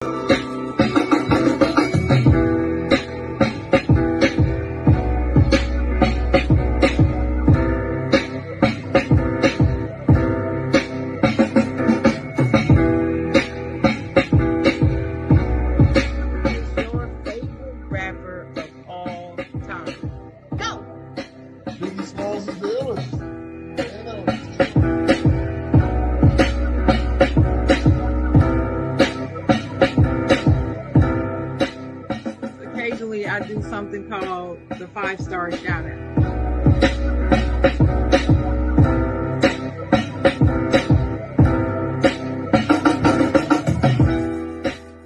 I do something called the 5-star shout out.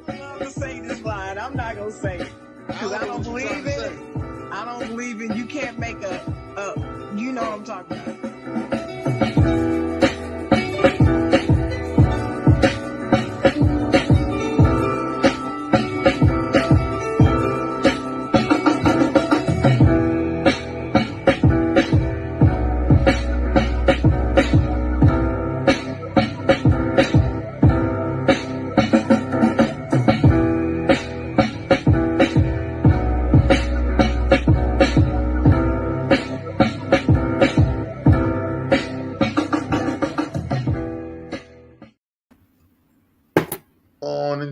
I'm gonna say this line. I'm not gonna say it because I don't believe it. I don't believe it. You can't make you know what I'm talking about.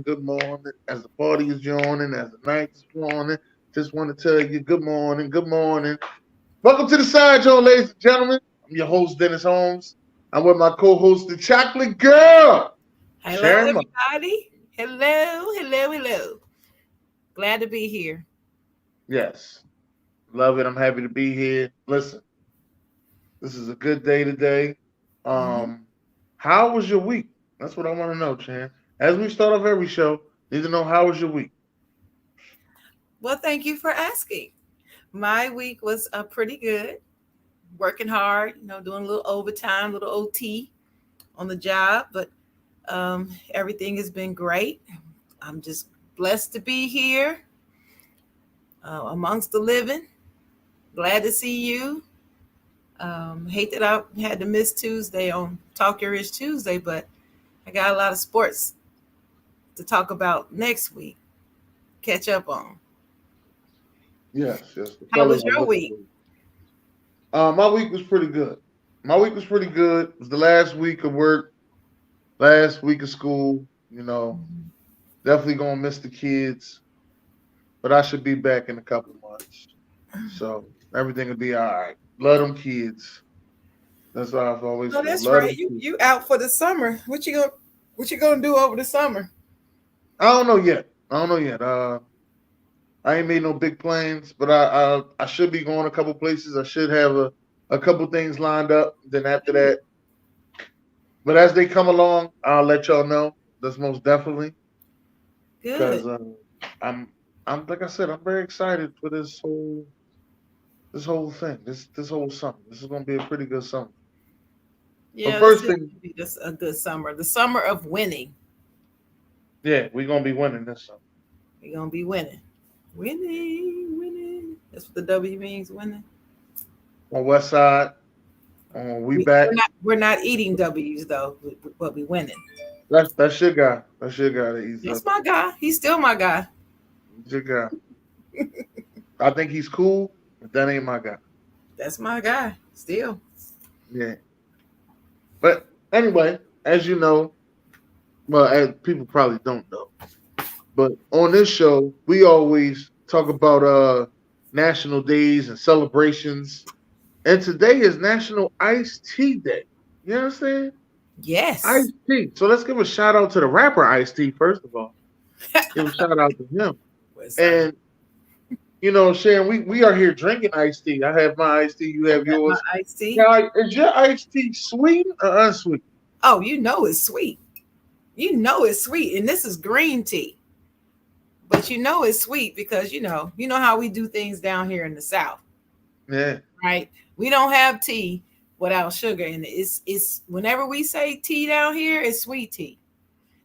Good morning. As the party is yawning, as the night is yawning, just want to tell you good morning, good morning. Welcome to the Side Jawn, ladies and gentlemen. I'm your host, Dennis Holmes. I'm with my co-host, the Chocolate Girl. Hello, everybody. Hello. Glad to be here. Yes. Love it. I'm happy to be here. Listen, this is a good day today. How was your week? That's what I want to know, Chan. As we start off every show, need to know how was your week? Well, thank you for asking. My week was pretty good. Working hard, doing a little overtime, little OT on the job, but everything has been great. I'm just blessed to be here amongst the living. Glad to see you. Hate that I had to miss Tuesday on Talk Your Ish Tuesday, but I got a lot of sports to talk about next week. Catch up on. Yes. How was your week? My week was pretty good. It was the last week of work, last week of school. Definitely gonna miss the kids, but I should be back in a couple of months. So everything will be all right. Love them kids. That's what I've always. Oh, that's right. You out for the summer? What you gonna do over the summer? I don't know yet. I ain't made no big plans, but I should be going a couple places. I should have a couple things lined up. Then after that, but as they come along, I'll let y'all know. That's most definitely. Good. Because I'm like I said, I'm very excited for this whole thing. This whole summer. This is gonna be a pretty good summer. Yeah, first thing, just a good summer. The summer of winning. Yeah, we're gonna be winning this summer. We're gonna be winning. Winning. That's what the W means, winning. On West Side. We back. We're not eating W's though, but we winning. That's your guy. That's your guy that eats. That's my guy. He's still my guy. He's your guy. I think he's cool, but that ain't my guy. That's my guy. Still. Yeah. But anyway, as you know, well, as people probably don't know, but on this show, we always talk about national days and celebrations. And today is National Iced Tea Day. You understand? Yes. Iced Tea. So let's give a shout out to the rapper Iced Tea, first of all. Give a shout out to him. And Sharon, we are here drinking iced tea. I have my iced tea. You have yours. My iced tea. Now, is your iced tea sweet or unsweet? Oh, it's sweet. It's sweet, and this is green tea. But it's sweet because you know how we do things down here in the South. Yeah. Right. We don't have tea without sugar in it. It's whenever we say tea down here, it's sweet tea.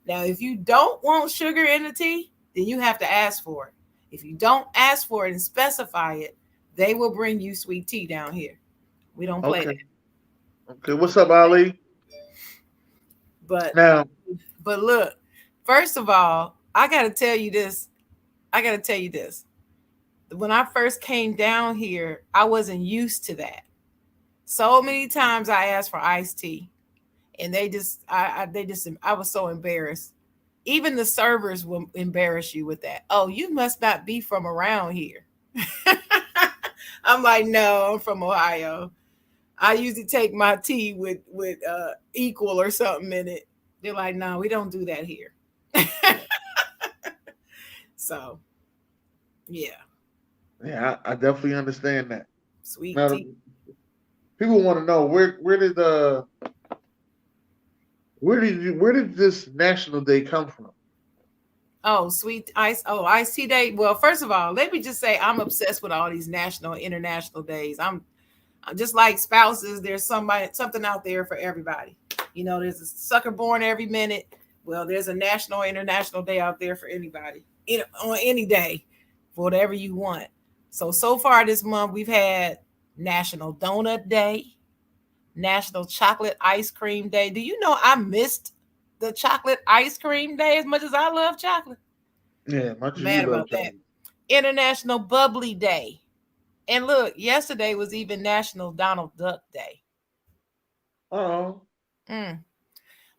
Now, if you don't want sugar in the tea, then you have to ask for it. If you don't ask for it and specify it, they will bring you sweet tea down here. We don't play that. Okay, what's up, Ali? But look, first of all, I gotta tell you this. I gotta tell you this. When I first came down here, I wasn't used to that. So many times I asked for iced tea, and I was so embarrassed. Even the servers will embarrass you with that. Oh, you must not be from around here. I'm like, no, I'm from Ohio. I usually take my tea with equal or something in it. They're like, no, we don't do that here. So yeah, Yeah, I definitely understand that. sweet Now, tea. people want to know where did this National Day come from? Oh, sweet ice. Oh, iced tea day. Well, first of all, let me just say I'm obsessed with all these national and international days. I'm just like spouses. There's something out there for everybody. There's a sucker born every minute. Well, there's a national or international day out there for anybody. On any day, for whatever you want. So far this month we've had National Donut Day, National Chocolate Ice Cream Day. Do you know I missed the chocolate ice cream day as much as I love chocolate? Yeah, much I'm as you mad love about that. chocolate. International Bubbly Day. And look, yesterday was even National Donald Duck Day. Oh, Mm.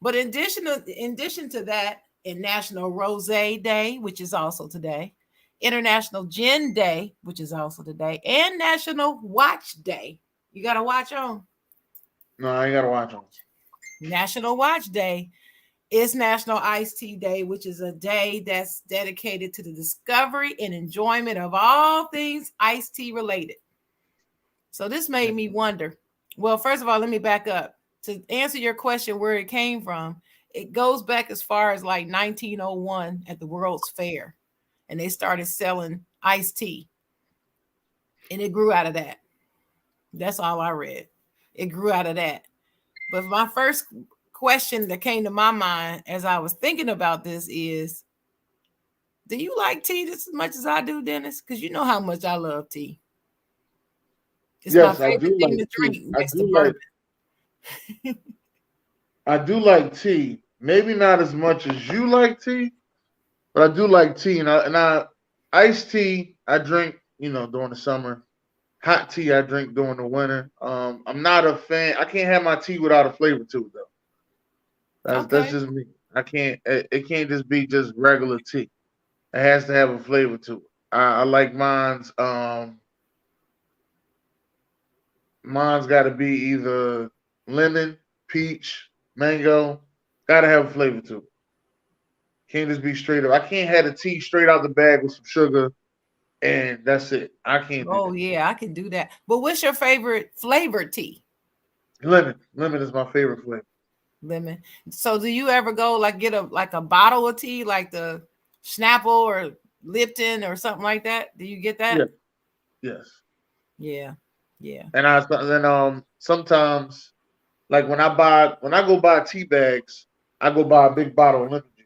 But in addition to that, in National Rose Day, which is also today, International Gin Day, which is also today, and National Watch Day. You got a watch on? no, I ain't gotta watch them. National Watch Day is National Iced Tea Day, which is a day that's dedicated to the discovery and enjoyment of all things iced tea related. So this made me wonder. Well, first of all, let me back up. To answer your question where it came from, it goes back as far as like 1901 at the World's Fair. And they started selling iced tea. And it grew out of that. That's all I read. It grew out of that. But my first question that came to my mind as I was thinking about this is, do you like tea just as much as I do, Dennis? Because you know how much I love tea. It's my Yes, I favorite do thing like to tea. drink next to I do like tea. Maybe not as much as you like tea, but I do like tea. And I iced tea I drink, during the summer. Hot tea I drink during the winter. I'm not a fan. I can't have my tea without a flavor to it though. That's Okay. just me. I can't. It can't just be just regular tea. It has to have a flavor to it. I like mine's. Mine's got to be either lemon, peach, mango. Got to have a flavor to it. Can't just be straight up. I can't have the tea straight out the bag with some sugar and that's it. I can't do Oh that. yeah, I can do that. But what's your favorite flavored tea? Lemon is my favorite flavor. Lemon. So do you ever go like get a bottle of tea like the Snapple or Lipton or something like that? Do you get Yeah, that? yes. Yeah. Yeah. And sometimes like when I go buy tea bags, I go buy a big bottle of lemon juice,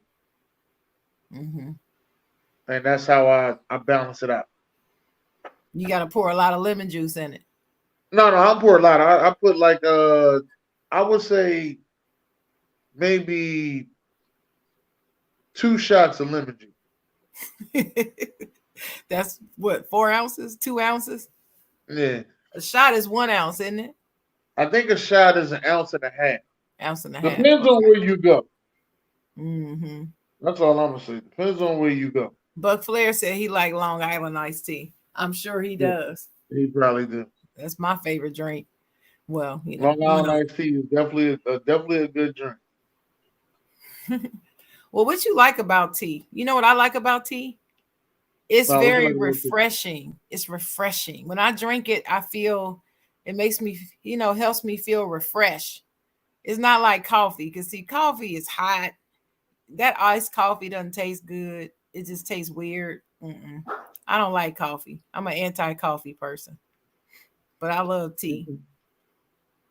Hmm. and that's how I balance it out. You got to pour a lot of lemon juice in No, I pour a lot. I put like I would say maybe 2 shots of lemon juice. it. That's what, 4 ounces, 2 ounces? Yeah, A shot is 1 ounce, isn't it? I think a shot is an ounce and a half. Ounce and a half. Depends on where you go. Hmm. That's all I'm gonna say. Depends on where you go. Buck Flair said he like Long Island iced tea. I'm sure he Yeah, does. he probably do. That's my favorite drink. Well, Long one Island of iced tea is definitely a good drink. well, what you like about tea? You know what I like about tea? It's Wow, what you very like about tea? refreshing. It's refreshing. When I drink it, I feel it makes me, helps me feel refreshed. It's not like coffee because see, coffee is hot. That iced coffee doesn't taste good. It just tastes weird. Mm-mm. I don't like coffee. I'm an anti-coffee person, but I love tea.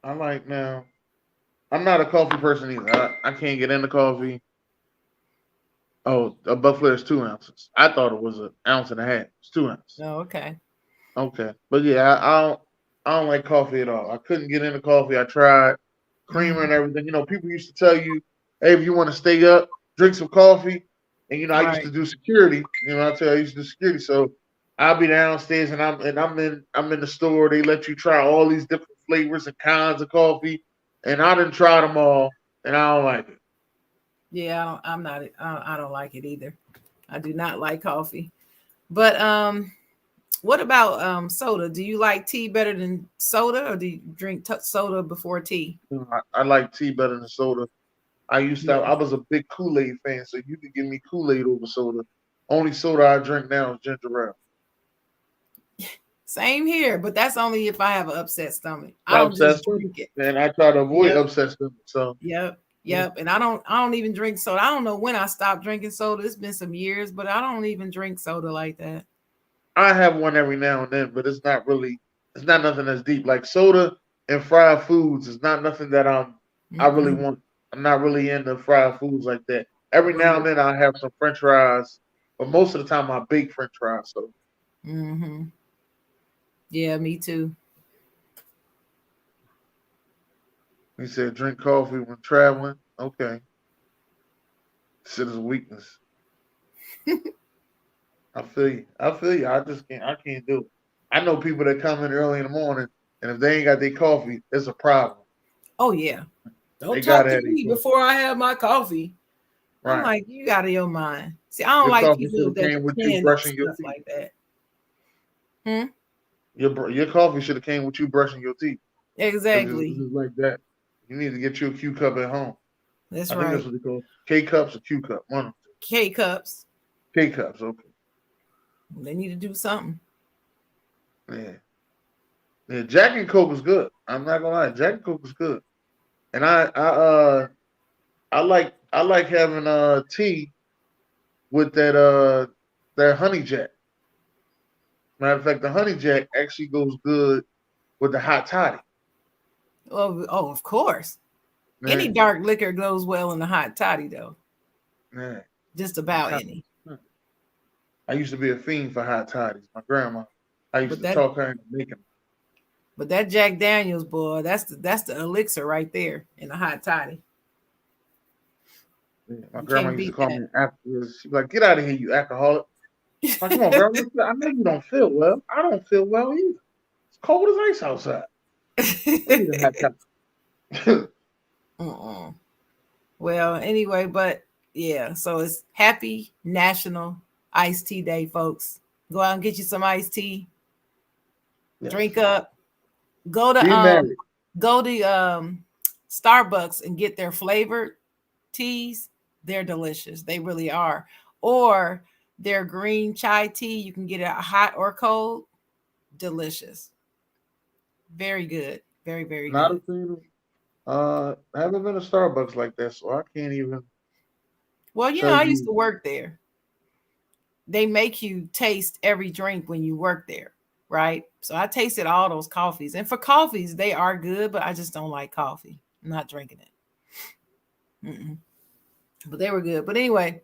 I like now. I'm not a coffee person either. I can't get into coffee. Oh, a Buffalo is 2 ounces. I thought it was an ounce and a half. It's 2 ounces. Oh, okay. Okay, but yeah, I don't like coffee at all. I couldn't get into coffee. I tried creamer and Mhm. everything. People used to tell you, hey, if you want to stay up, drink some coffee. And I used to Right. do security. I tell you, I used to do security. So I'll be downstairs and I'm in the store. They let you try all these different flavors and kinds of coffee, and I didn't try them all, and I don't like it. Yeah, I'm not. I don't like it either. I do not like coffee. But what about soda? Do you like tea better than soda, or do you drink soda before tea? I like tea better than soda. I Yeah. was a big Kool-Aid fan, so you could give me Kool-Aid over soda. Only soda I drink now is ginger ale. Same here, but that's only if I have an upset stomach. I don't Upset just stomach, drink it. and I try to avoid Yep. upset stomach. So Yep. yeah. Yep. And I don't even drink soda. I don't know when I stopped drinking soda. It's been some years, but I don't even drink soda like that. I have one every now and then, but it's not nothing that's deep. Like soda and fried foods is not nothing that I really Mm-mm. want. I'm not really into fried foods like that. Every now and Right. then I'll have some French fries, but most of the time I bake French fries. So Mm-hmm. Yeah, me too. he said drink coffee when traveling. Okay, shit is a weakness. I feel you. I feel you. I just can't. I can't do it. I know people that come in early in the morning, and if they ain't got their coffee, it's a problem. Oh yeah. They Don't talk gotta to have their me coffee. before I have my coffee. I'm Right. like, you out of your mind. See, I don't Your like coffee should people have that came with you depend on brushing your stuff teeth. like that. Hmm? Your coffee should have came with you brushing your teeth. If Exactly. it's like that, you need to get you a Q cup at home. That's I think that's right. what they call K cups or Q cup. One of them. K cups. K cups. Okay. They need to do something. Yeah. Yeah. Jack and Coke is good. I'm not gonna lie. Jack and Coke is good. And I like having tea with that honey jack. Matter of fact, the honey jack actually goes good with the hot toddy. Oh, of course. Any Yeah, dark liquor goes well in a hot toddy, though. yeah. Just I'm about kind any. of, I used to be a fiend for hot toddies. My grandma, I used But to that talk her into making them. but that Jack Daniels, boy, that's the elixir right there in a hot toddy. Yeah, my You grandma can't used to beat call that. me afterwards. She'd be like, "Get out of here, you alcoholic!" Like, come on, grandma. I know you don't feel well. I don't feel well either. It's cold as ice outside. I need a hot toddy. Uh-uh. Well, anyway, but yeah, so it's Happy National Iced Tea Day, folks. Go out and get you some iced tea, Yes. drink up, go to Be um married. go to Starbucks and get their flavored teas. They're delicious. They really are. Or their green chai tea, you can get it hot or cold. Delicious. Very good. Very, very Not a good. fan of. I haven't been to Starbucks like that, so I can't even Well, tell I used you. to work there. They make you taste every drink when you work there, right? So I tasted all those coffees. And for coffees, they are good, but I just don't like coffee. I'm not drinking it. Mm-mm. But they were good. But anyway,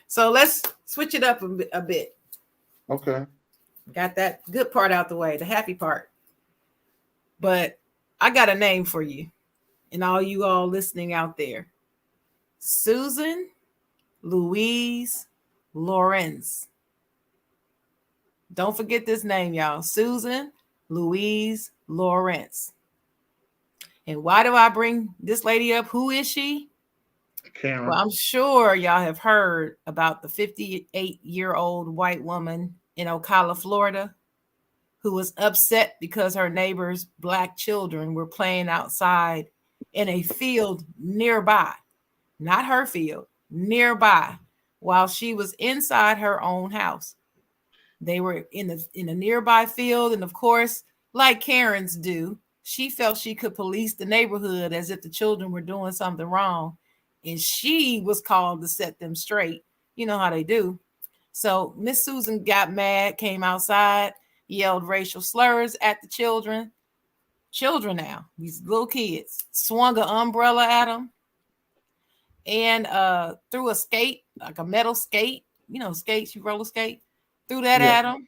so let's switch it up a bit. Okay. Got that good part out the way, the happy part. But I got a name for you and all you all listening out there. Susan Louise Lawrence. Don't forget this name, y'all. Susan Louise Lawrence. And why do I bring this lady up? Who is she? Well, Karen. I'm sure y'all have heard about the 58-year-old white woman in Ocala, Florida, who was upset because her neighbor's black children were playing outside in a field nearby, not her field, nearby, while she was inside her own house. They were in a nearby field, and of course, like Karens do, she felt she could police the neighborhood as if the children were doing something wrong, and she was called to set them straight. You know how they do. So Miss Susan got mad, came outside, yelled racial slurs at the children. Children now, these little kids, swung an umbrella at them and threw a skate, like a metal skate. You know, skates, you roller skate, threw that Yeah. at them.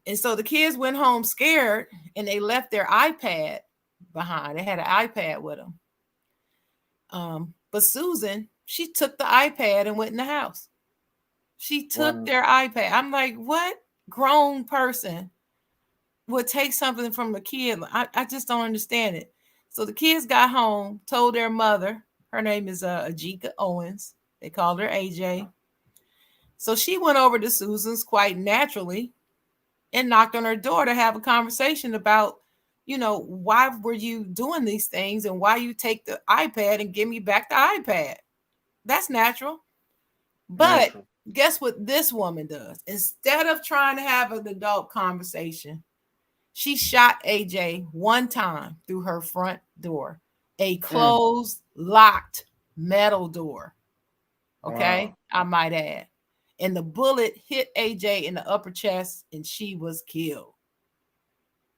And so the kids went home scared and they left their iPad behind. They had an iPad with them. But Susan She took the iPad and went in the house. She took Wow. their iPad. I'm like, what grown person would take something from a kid? I just don't understand it. So the kids got home, told their mother, her name is Ajika Owens. They called her AJ. So she went over to Susan's quite naturally and knocked on her door to have a conversation about, why were you doing these things and why you take the iPad and give me back the iPad. That's natural. But Natural. guess what this woman does? Instead of trying to have an adult conversation, she shot AJ one time through her front door, a Mm. closed, locked metal door. Okay, Wow. I might add. And the bullet hit AJ in the upper chest and she was killed.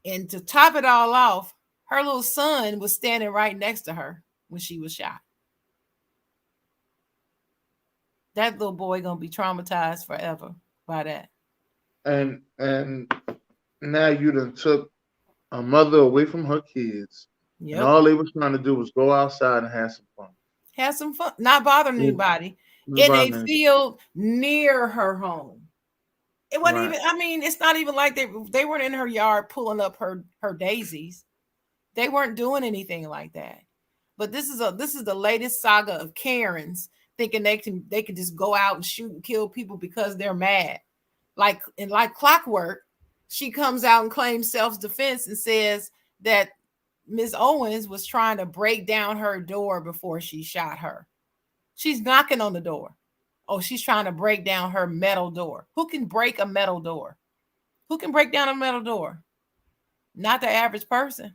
And to top it all off, her little son was standing right next to her when she was shot. That little boy gonna be traumatized forever by that. And now you done took a mother away from her kids, and Yep. all they was trying to do was go outside and have some fun. Have some fun, not bothering Yeah. anybody in a Environment. field near her home. It wasn't Right. even, I mean, it's not even like they weren't in her yard pulling up her daisies. They weren't doing anything like that. But this is the latest saga of Karens thinking they can just go out and shoot and kill people because they're mad. Like clockwork, she comes out and claims self-defense and says that Miss Owens was trying to break down her door before she shot her. She's knocking on the door. Oh, she's trying to break down her metal door. Who can break a metal door? Who can break down a metal door? Not the average person.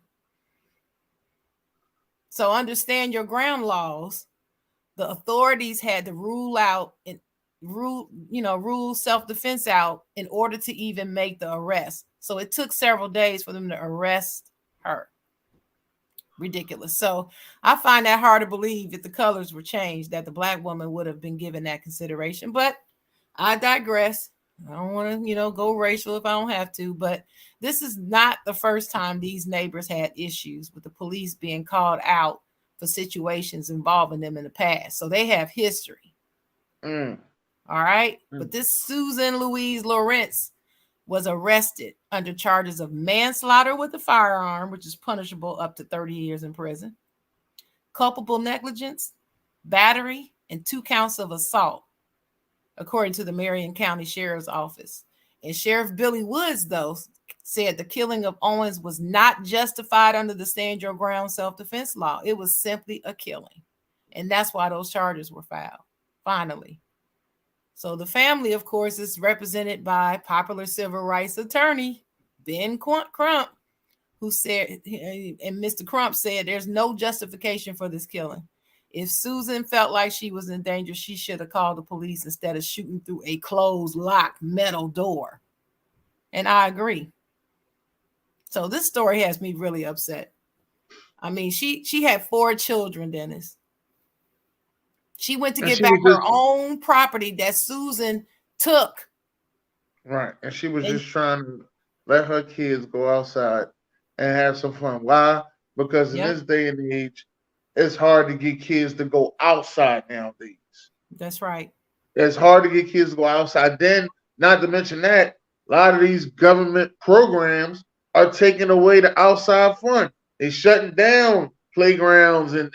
So understand your ground laws. The authorities had to rule self-defense out in order to even make the arrest. So it took several days for them to arrest her. Ridiculous. So I find that hard to believe if the colors were changed that the black woman would have been given that consideration. But I digress. I don't want to, go racial if I don't have to. But this is not the first time these neighbors had issues with the police being called out for situations involving them in the past. So they have history. Mm. All right. Mm. But this Susan Louise Lawrence was arrested under charges of manslaughter with a firearm, which is punishable up to 30 years in prison, culpable negligence, battery, and 2 counts of assault, according to the Marion County Sheriff's Office. And Sheriff Billy Woods, though, said the killing of Owens was not justified under the stand your ground self-defense law. It was simply a killing. And that's why those charges were filed, finally. So the family, of course, is represented by popular civil rights attorney Ben Crump, who said, and Mr. Crump said, there's no justification for this killing. If Susan felt like she was in danger, she should have called the police instead of shooting through a closed, locked metal door. And I agree. So this story has me really upset. I mean, she had 4 children, Dennis. She went to And get she back was her just own property that Susan took. right, and she was And just trying to let her kids go outside and have some fun. Why? Because in yep, this day and age, it's hard to get kids to go outside nowadays. that's right. It's hard to get kids to go outside. Then, not to mention that, a lot of these government programs are taking away the outside fun. They shutting down playgrounds and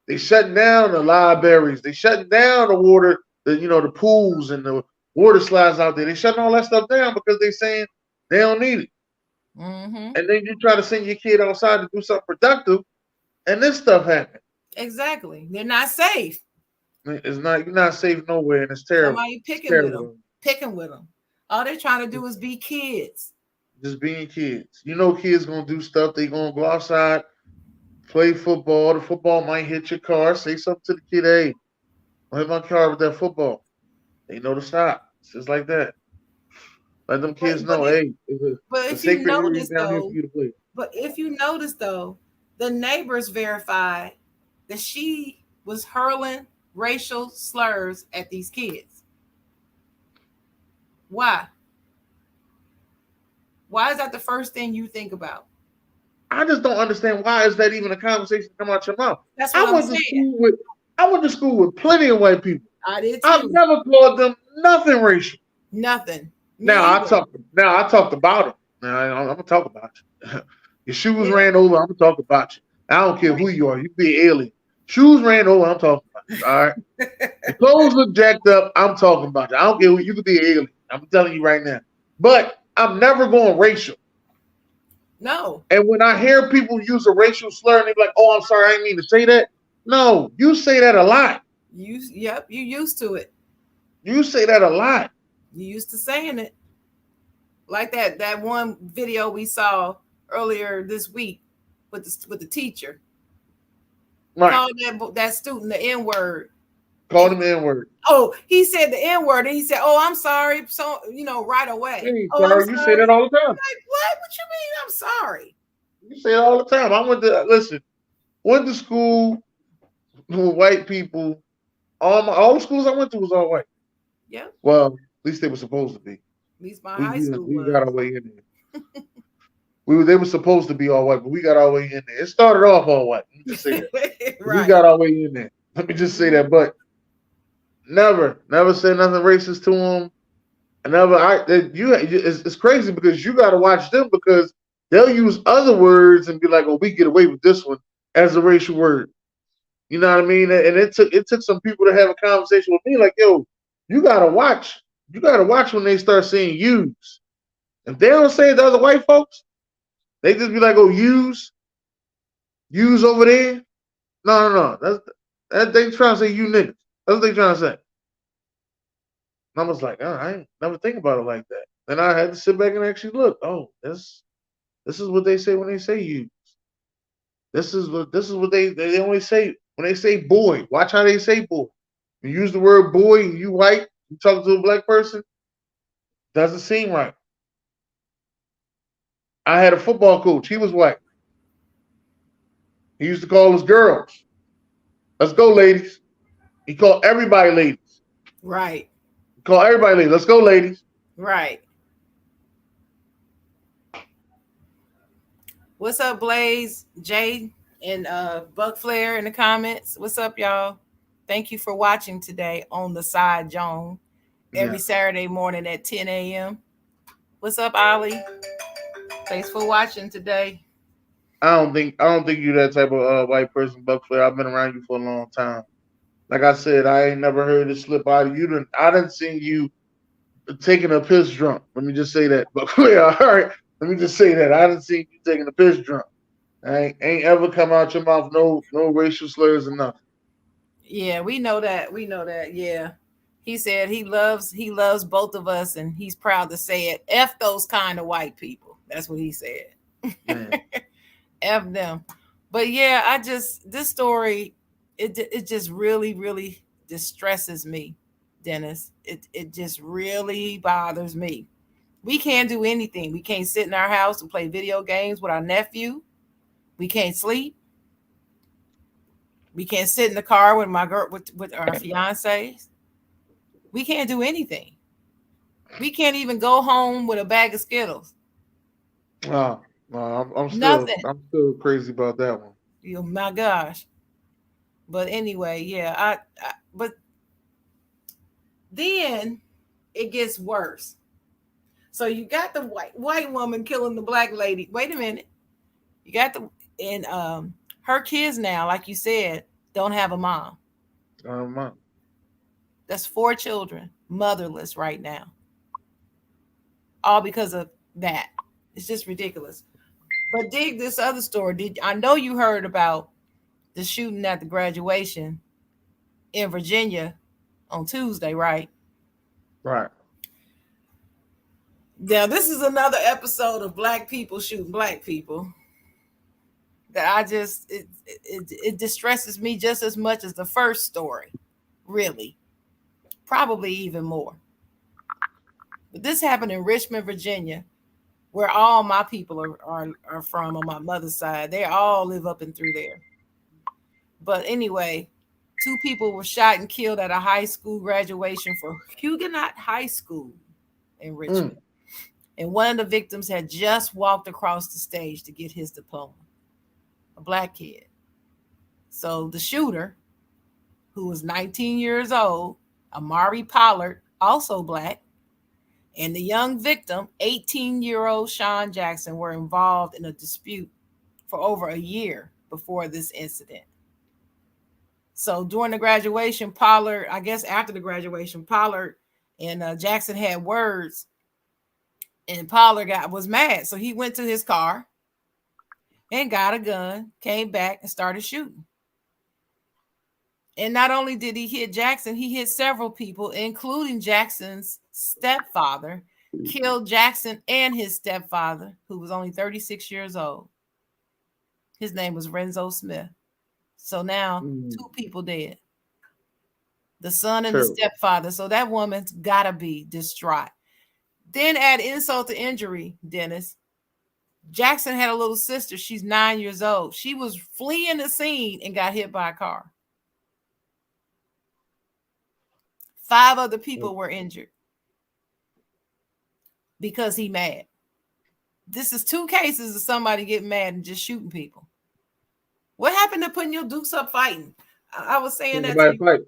they shutting down the libraries. They shutting down the water, the pools and the water slides out there. They shutting all that stuff down because they saying they don't need it. Mm-hmm. And then you try to send your kid outside to do something productive, and this stuff happens. Exactly. They're not safe. It's not you're not safe nowhere, and it's terrible. Somebody It's picking with them, terrible. picking with them. All they're trying to do is be kids. Just being kids. Kids gonna do stuff. They gonna go outside, play football. The football might hit your car. Say something to the kid. Hey, don't hit my car with that football. They know to stop. It's just like that. Let them But kids but know. if Hey, but it's a if you sacred area notice down here for though, you to play. but if you notice though, the neighbors verified that she was hurling racial slurs at these kids. Why? Why is that the first thing you think about? I just don't understand why is that even a conversation come out your mouth. That's what I I'm went to saying. school with I went to school with plenty of white people. I did I've too. never called them nothing racial. Nothing. Now Me I either. talked. Now I talked about them. Now I'm gonna talk about you. Your shoes Yeah. ran over. I'm gonna talk about you. I don't care who Right. you are. You be an alien. Shoes ran over. I'm talking about you. All right. Your clothes look jacked up. I'm talking about you. I don't care who you could be an alien. I'm telling you right now. But I'm never going racial. No. And when I hear people use a racial slur and they be like, "Oh, I'm sorry, I didn't mean to say that." No, you say that a lot. Yep, you used to it. You say that a lot. You used to saying it. Like that one video we saw earlier this week with the teacher. Right. Called that student the N-word. Call them N word. Oh, he said the N-word and he said, "Oh, I'm sorry." So, right away. Hey, "Oh, I'm sorry. You say sorry." that all the time. Like, what you mean I'm sorry? You say it all the time. I went to listen. Went to school with white people. All the schools I went to was all white. Yep. Well, at least they were supposed to be. At least my We high we, school we was. got our way in there. They were supposed to be all white, but we got our way in there. It started off all white. Let me just say that. We Right. got our way in there. Let me just say that. But never said nothing racist to them. I never. It's crazy because you got to watch them because they'll use other words and be like, "Oh, we get away with this one as a racial word." You know what I mean? And it took some people to have a conversation with me, like, "Yo, you gotta watch. You gotta watch when they start saying use. If they don't say it to other white folks, they just be like, oh, use over there. No. That they trying to say you niggas. That's what they trying to say." And I was like, oh, I ain't never think about it like that. Then I had to sit back and actually look. Oh, this is what they say when they say you. This is what they always say when they say boy. Watch how they say boy. You use the word boy and you white, you talk to a black person, doesn't seem right. I had a football coach. He was white. He used to call us girls. Let's go, ladies. He called everybody ladies. Right. He called everybody ladies. Let's go, ladies. Right. What's up, Blaze, Jay, and Buck Flair in the comments? What's up, y'all? Thank you for watching today on the Side Jawn every Yeah. Saturday morning at 10 a.m. What's up, Ollie? Thanks for watching today. I don't think you that type of white person, Buck Flair. I've been around you for a long time. Like I said, I ain't never heard it slip out of you. I didn't see you taking a piss drunk. Let me just say that. Buck Flair, all right. Let me just say that. I didn't see you taking a piss drunk. I ain't ever come out your mouth no racial slurs or nothing. Yeah, we know that. We know that. Yeah. He said he loves both of us and he's proud to say it. F those kind of white people. That's what he said. Man. F them. But yeah, this story it just really distresses me, Dennis. It just really bothers me. We can't do anything. We can't sit in our house and play video games with our nephew. We can't sleep. We can't sit in the car with my girl with our fiancés. We can't do anything. We can't even go home with a bag of Skittles. Oh, no, I'm still Nothing. I'm still crazy about that one. My gosh. But anyway, yeah. But then it gets worse. So you got the white woman killing the black lady. Wait a minute. You got the and her kids now, like you said, don't have a mom. My, That's 4 children, motherless right now. All because of that. It's just ridiculous. But dig this other story. I know you heard about the shooting at the graduation in Virginia on Tuesday, right? right. Now this is another episode of black people shooting black people that it distresses me just as much as the first story, really, probably even more. But this happened in Richmond, Virginia, where all my people are from on my mother's side. They all live up and through there. But anyway, 2 people were shot and killed at a high school graduation for Huguenot High School in Mm. Richmond. And one of the victims had just walked across the stage to get his diploma, a black kid. So the shooter, who was 19 years old, Amari Pollard, also black, and the young victim, 18-year-old Sean Jackson, were involved in a dispute for over a year before this incident. So during the graduation, Pollard, I guess after the graduation, Pollard and Jackson had words, and Pollard was mad. So he went to his car and got a gun, came back and started shooting. And not only did he hit Jackson, he hit several people, including Jackson's stepfather, killed Jackson and his stepfather, who was only 36 years old. His name was Renzo Smith. So now two people dead. The son and the stepfather. So that woman's got to be distraught. Then add insult to injury, Dennis. Jackson had a little sister. She's 9 years old. She was fleeing the scene and got hit by a car. 5 other people were injured because he mad. This is 2 cases of somebody getting mad and just shooting people. What happened to putting your dukes up fighting? I was saying that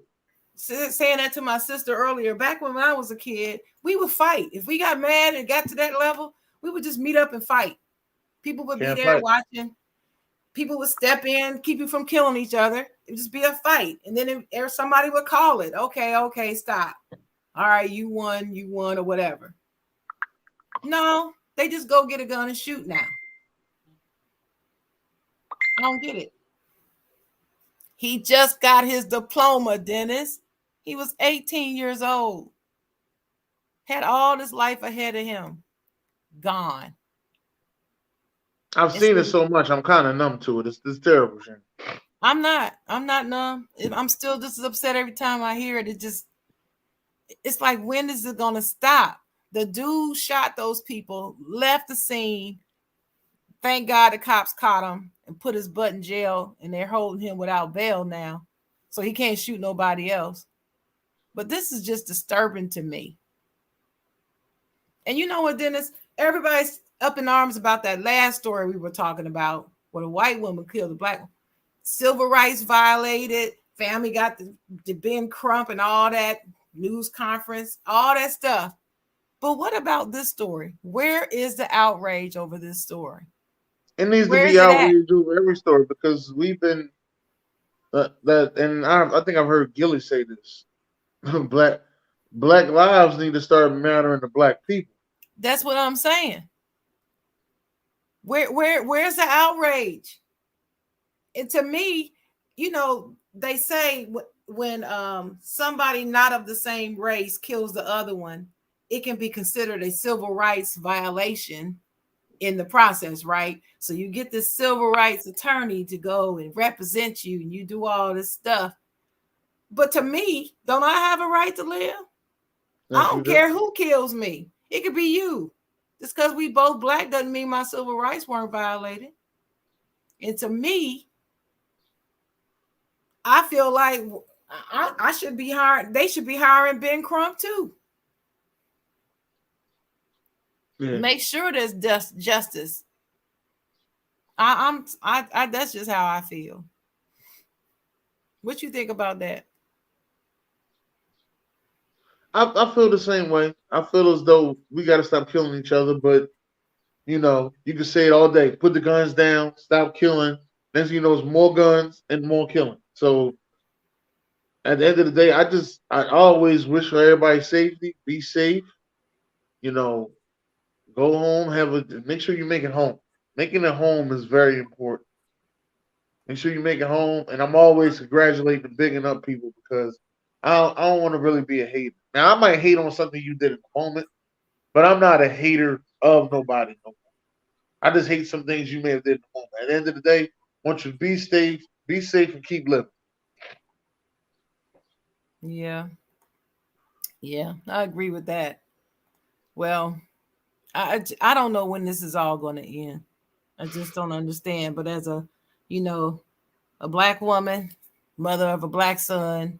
to my sister earlier. Back when I was a kid, we would fight. If we got mad and got to that level, we would just meet up and fight. People would be there watching. People would step in, keep you from killing each other. It would just be a fight. And then if somebody would call it, okay, stop. All right, you won, or whatever. No, they just go get a gun and shoot now. I don't get it. He just got his diploma, Dennis. He was 18 years old. Had all this life ahead of him. Gone. I've seen it so much. I'm kind of numb to it. It's terrible, Shane. I'm not numb. I'm still just as upset every time I hear it. It's like, when is it going to stop? The dude shot those people, left the scene. Thank God the cops caught him and put his butt in jail, and they're holding him without bail now. So he can't shoot nobody else. But this is just disturbing to me. And you know what, Dennis? Everybody's up in arms about that last story we were talking about, where the white woman killed the black one. Civil rights violated. Family got the Ben Crump and all that news conference, all that stuff. But what about this story? Where is the outrage over this story? It needs to be outrage over every story, because we've been and I think I've heard Gilly say this. Black lives need to start mattering to black people. That's what I'm saying. Where's the outrage? And to me, they say when somebody not of the same race kills the other one, it can be considered a civil rights violation in the process, right? So you get this civil rights attorney to go and represent you, and you do all this stuff. But to me, don't I have a right to live? Yes, I don't care who kills me. It could be you. Just because we both black doesn't mean my civil rights weren't violated. And to me, I feel like I should be hired. They should be hiring Ben Crump too. Yeah. Make sure there's justice. I that's just how I feel. What you think about that? I feel the same way. I feel as though we got to stop killing each other, but you can say it all day. Put the guns down, stop killing. Next thing you know, it's more guns and more killing. So at the end of the day, I always wish for everybody's safety. Be safe. Go home, make sure you make it home. Making it home is very important. Make sure you make it home. And I'm always congratulating and bigging up people, because I don't want to really be a hater. Now, I might hate on something you did in the moment, but I'm not a hater of nobody no more. I just hate some things you may have did in the moment. At the end of the day, I want you to be safe and keep living. Yeah, I agree with that. Well, I don't know when this is all going to end. I just don't understand. But as a black woman, mother of a black son,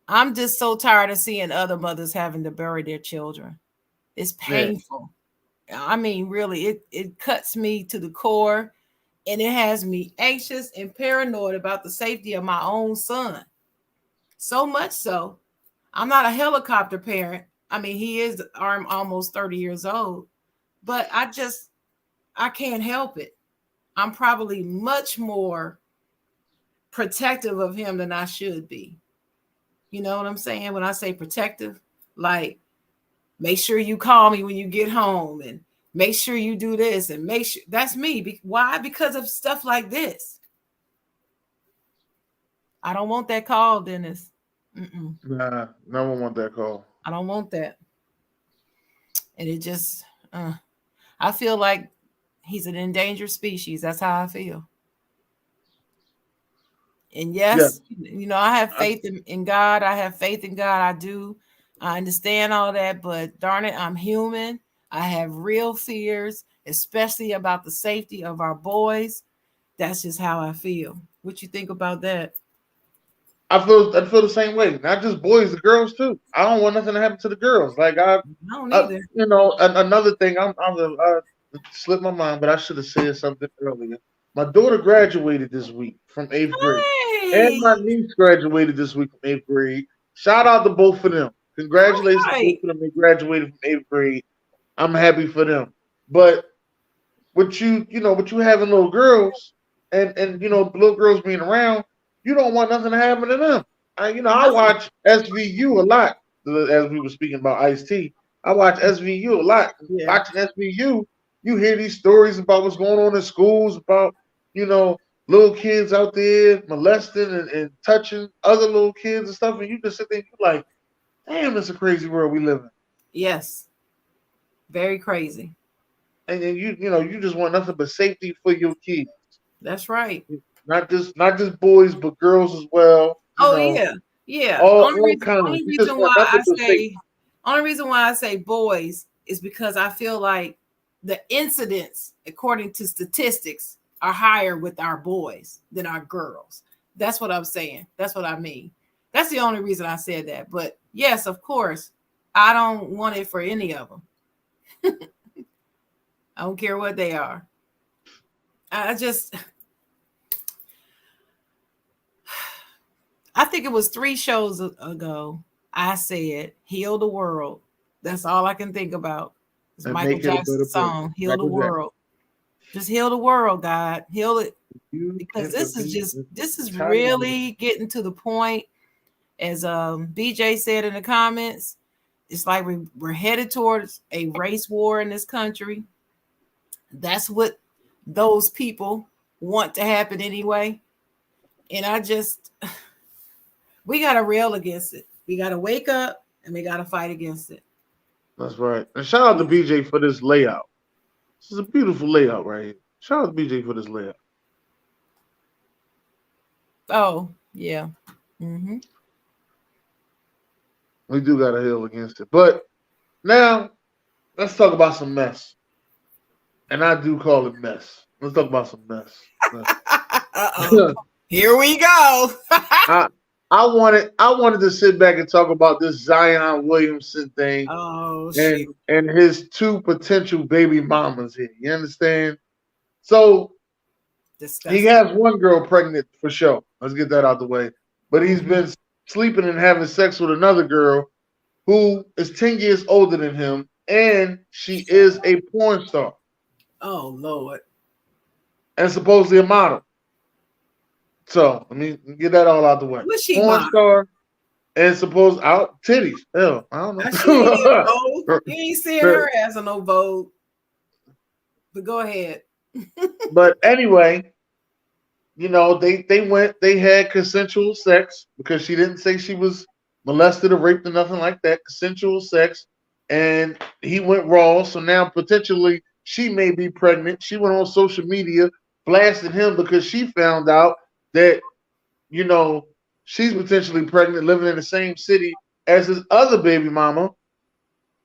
I'm just so tired of seeing other mothers having to bury their children. It's painful. Yeah. I mean, really, it cuts me to the core, and it has me anxious and paranoid about the safety of my own son. So much so, I'm not a helicopter parent. I mean, he is almost 30 years old, but I can't help it. I'm probably much more protective of him than I should be. You know what I'm saying? When I say protective, like make sure you call me when you get home and make sure you do this and make sure that's me. Why? Because of stuff like this. I don't want that call, Dennis. Nah, no one want that call. I don't want that. And it just, I feel like he's an endangered species. That's how I feel. And Yeah, yes, I have I, faith in God. I have faith in God. I do. I understand all that, but darn it, I'm human. I have real fears, especially about the safety of our boys. That's just how I feel. What you think about that? I feel the same way. Not just boys, the girls too. I don't want nothing to happen to the girls. Like I don't either. another thing. I slipped my mind, but I should have said something earlier. My daughter graduated this week from eighth grade, and Hey, my niece graduated this week from eighth grade. Shout out to both of them. all Congratulations to both right. of them. They graduated from eighth grade. I'm happy for them. But with you having little girls and little girls being around, you don't want nothing to happen to them. I No. watch SVU a lot. As we were speaking about Ice T, I watch SVU a lot. Yeah. Watching SVU, you hear these stories about what's going on in schools, about you know little kids out there molesting and touching other little kids and stuff, and you just sit there and you're like, damn, it's a crazy world we live in. Yes. Very crazy. And then you just want nothing but safety for your kids. That's right. Not just boys, but girls as well. Oh yeah. Yeah. All kinds. You just want nothing but safety. Only reason why I say boys is because I feel like the incidents, according to statistics, are higher with our boys than our girls. That's what I'm saying. That's what I mean. That's the only reason I said that. But yes, of course, I don't want it for any of them. I don't care what they are. I just, I think it was 3 shows ago. I said, heal the world. That's all I can think about. It's And Michael make it a better Jackson's place. song, Heal the Michael Jackson. World. Just heal the world, God. Heal it. You Because empathy this is child. really getting to the point, as BJ said in the comments, it's like we're headed towards a race war in this country. That's what those people want to happen anyway. And we got to rail against it. We got to wake up and we got to fight against it. That's right. And shout out to BJ for this layout. This is a beautiful layout right here. Shout out to BJ for this layout. Oh, yeah. Mm-hmm. We do got to heal against it. But now, let's talk about some mess. And I do call it mess. Let's talk about some mess. Uh-oh. Here we go. I I wanted to sit back and talk about this Zion Williamson thing Oh and shit. and his two potential baby mamas here. You understand? So he Disgusting. has one girl pregnant for sure. Let's get that out the way. But he's Mhm. been sleeping and having sex with another girl who is 10 years older than him, and she is a porn star Oh Lord. and supposedly a model. So let me get that all out the way. What's she Porn model? star and supposed out titties. Hell, I don't She ain't in know. Vogue. You ain't seeing her ass on no Vogue. But go ahead. But anyway, they had consensual sex because she didn't say she was molested or raped or nothing like that. Consensual sex, and he went raw. So now potentially she may be pregnant. She went on social media blasting him because she found out that you know she's potentially pregnant, living in the same city as his other baby mama,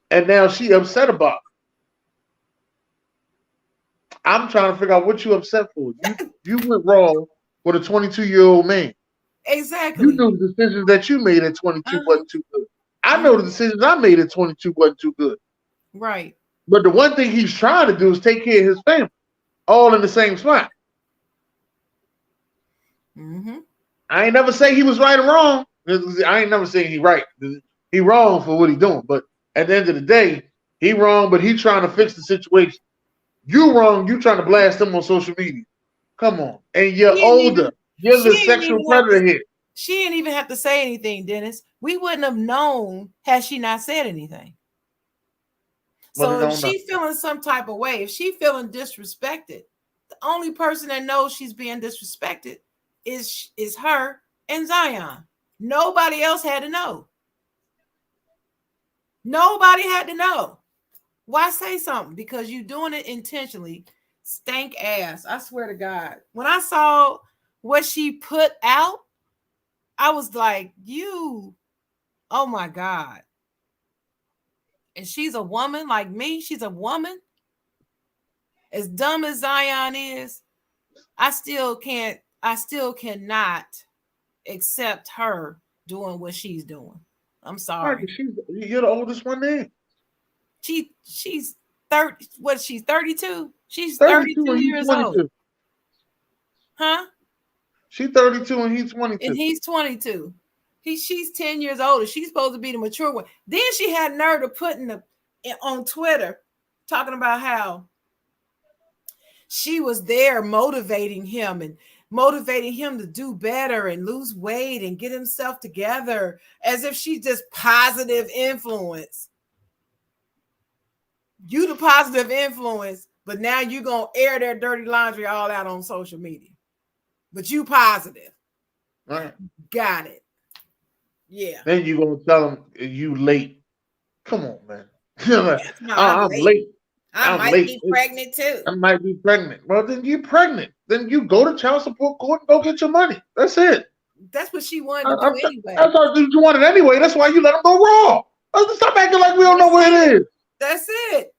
and now she upset about it. I'm trying to figure out what you upset for. You went wrong with a 22-year-old man. You Exactly. knew the decisions that you made at 22 Uh-huh. wasn't too good. I know the Mhm. decisions I made at 22 wasn't too good. Right. But the one thing he's trying to do is take care of his family, all in the same spot. Mm-hmm. I ain't never say he was right or wrong. I ain't never saying he right. He wrong for what he doing. But at the end of the day, he wrong, but he trying to fix the situation. You wrong, you trying to blast him on social media. Come on. And you're She didn't older. even You're she the didn't sexual even have to predator here. she didn't even have to say anything, Dennis. We wouldn't have known had she not said anything. But it So if don't know. she feeling some type of way, if she feeling disrespected, the only person that knows she's being disrespected is her and Zion. Nobody else had to know. Nobody had to know. Why say something? Because you doing it intentionally. Stank ass. I swear to God. When I saw what she put out, I was like, oh my God. And she's a woman like me. She's a woman. As dumb as Zion is, I still cannot accept her doing what she's doing. I'm Right, sorry. you're the oldest one there. She's 30. What, she's 32? She's 32 and 32 he's years old. 22. Huh? She's 32 and he's And 22. he's 22. She's 10 years older. She's supposed to be the mature one. Then she had nerve to put on Twitter talking about how she was there motivating him to do better and lose weight and get himself together, as if she's just positive influence. You the positive influence, but now you're going to air their dirty laundry all out on social media. But you positive. Right. Got it. Yeah. Then you gonna tell him you late. Come on, man. I'm I'm late. I I'm might late. be pregnant too. I might be pregnant. Well, then you're pregnant. Then you go to child support court and go get your money. That's it. That's what she wanted to do anyway. That's what you wanted anyway. That's why you let them go raw. Stop acting like we don't know what it is. That's it.